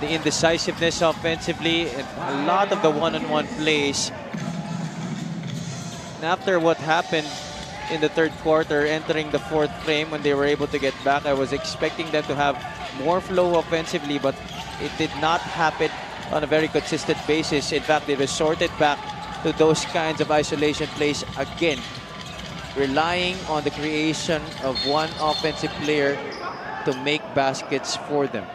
the indecisiveness offensively, and a lot of the one-on-one plays. And after what happened in the third quarter, entering the fourth frame when they were able to get back, I was expecting them to have more flow offensively, but it did not happen on a very consistent basis. In fact, they resorted back to those kinds of isolation plays again, relying on the creation of one offensive player to make baskets for them.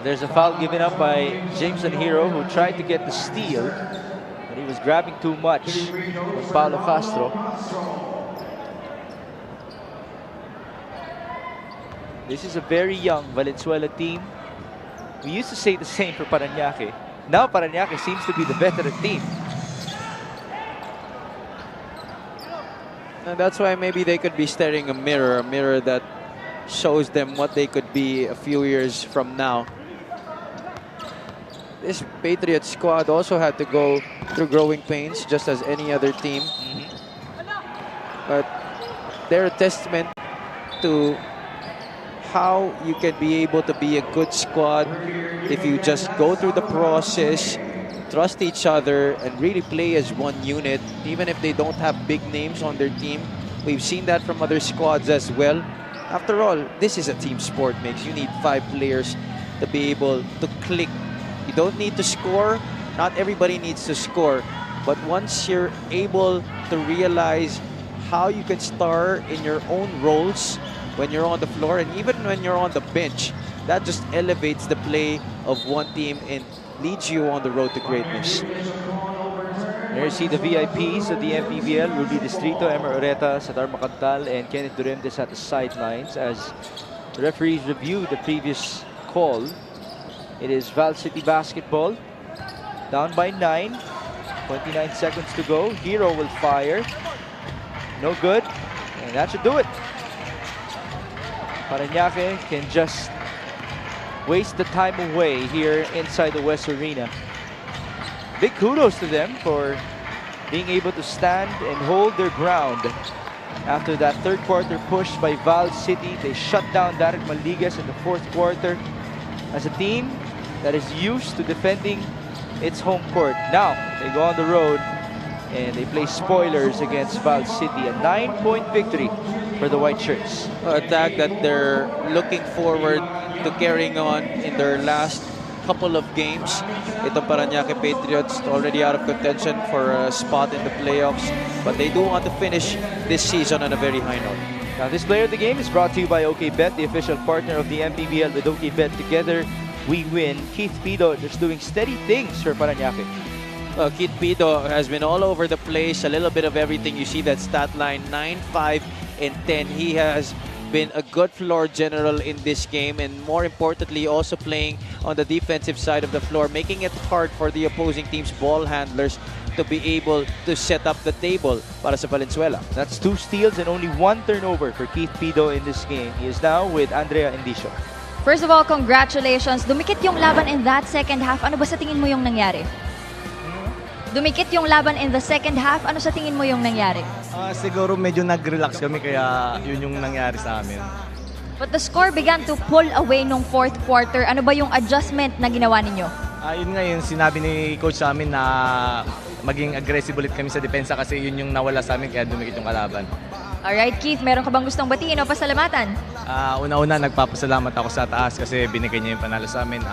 There's a foul given up by Jameson Hero, who tried to get the steal, but he was grabbing too much from Paulo Castro. This is a very young Valenzuela team. We used to say the same for Parañaque. Now Parañaque seems to be the veteran team. And that's why maybe they could be staring a mirror that shows them what they could be a few years from now. This Patriots squad also had to go through growing pains just as any other team. But they're a testament to how you can be able to be a good squad if you just go through the process, trust each other, and really play as one unit, even if they don't have big names on their team. We've seen that from other squads as well. After all, this is a team sport, Mix. You need 5 players to be able to click. You don't need to score. Not everybody needs to score. But once you're able to realize how you can star in your own roles when you're on the floor and even when you're on the bench, that just elevates the play of one team and leads you on the road to greatness. There you see the VIPs of the MPBL, Ruby Distrito, Emer Oreta, Sadar Macantal, and Kenneth Duremdes at the sidelines as the referees review the previous call. It is Val City basketball, down by 9, 29 seconds to go. Hero will fire, no good, and that should do it. Parañaque can just waste the time away here inside the West Arena. Big kudos to them for being able to stand and hold their ground. After that third quarter push by Val City, they shut down Derek Maligas in the fourth quarter as a team that is used to defending its home court. Now, they go on the road and they play spoilers against Val City. A 9-point victory for the White Shirts. Attack that they're looking forward to carrying on in their last couple of games. Itong Parañaque Patriots already out of contention for a spot in the playoffs, but they do want to finish this season on a very high note. Now, this player of the game is brought to you by OKBet, the official partner of the MPBL. With OKBet, together we win. Keith Pido just doing steady things for Parañaque. Well, Keith Pido has been all over the place, a little bit of everything. You see that stat line, 9, 5, and 10. He has been a good floor general in this game, and more importantly, also playing on the defensive side of the floor, making it hard for the opposing team's ball handlers to be able to set up the table para sa Valenzuela. That's 2 steals and only 1 turnover for Keith Pido in this game. He is now with Andrea Indicio. First of all, congratulations. Dumikit yung laban in that second half. Ano ba sa tingin mo yung nangyari? Dumikit yung laban in the second half. Ano sa tingin mo yung nangyari? Siguro medyo nag-relax kami kaya yun yung nangyari sa amin. But the score began to pull away nung fourth quarter. Ano ba yung adjustment na ginawa ninyo? Yun nga yun, sinabi ni coach sa amin na maging aggressive ulit kami sa depensa kasi yun yung nawala sa amin kaya dumikit yung kalaban. Alright, Keith, meron ka bang gustong batiin o pasalamatan? Una-una, nagpapasalamat ako sa taas kasi binigay niya yung panalo sa amin.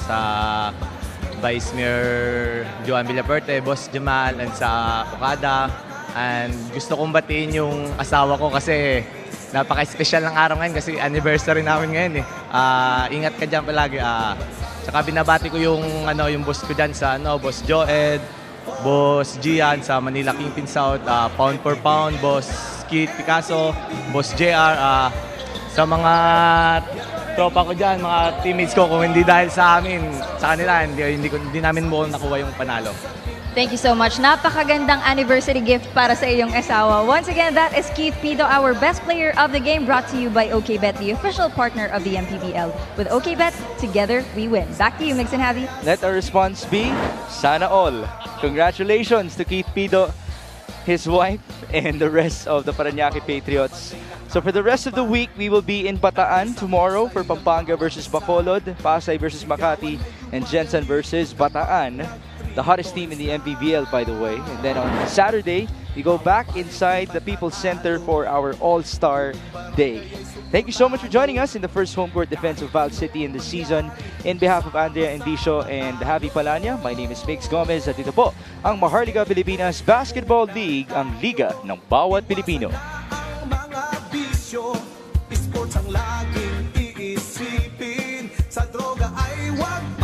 Sa Vice Mayor Joan Villaperte, Boss Jamal, and sa Okada. And gusto kong batiin yung asawa ko kasi napaka-special ng araw ngayon kasi anniversary namin ngayon eh. Ingat ka dyan palagi. Tsaka binabati ko yung boss ko dyan sa Boss Joed, Boss Gian sa Manila Kingpin South, pound for pound, Boss Keith Picasso, Boss JR, sa mga tropa ko dyan, mga teammates ko, kung hindi dahil sa amin, sa kanila, hindi namin mo nakuha yung panalo. Thank you so much. Napakagandang anniversary gift para sa iyong asawa. Once again, that is Keith Pido, our best player of the game, brought to you by OKBet, the official partner of the MPBL. With OKBet, together we win. Back to you, Mix and Javi. Let our response be, sana all. Congratulations to Keith Pido. his wife, and the rest of the Parañaque Patriots. So for the rest of the week, we will be in Bataan tomorrow for Pampanga versus Bacolod, Pasay versus Makati, and Jensen versus Bataan. The hottest team in the MPBL, by the way. And then on Saturday, we go back inside the People's Center for our All-Star Day. Thank you so much for joining us in the first home court defense of Val City in the season. In behalf of Andrea Endicio and Javi Palanya, my name is Mix Gomez at ito po ang Maharlika Pilipinas Basketball League, ang liga ng bawat Pilipino. Mga bisyo, sports ang laging iisipin. Sa droga ay wag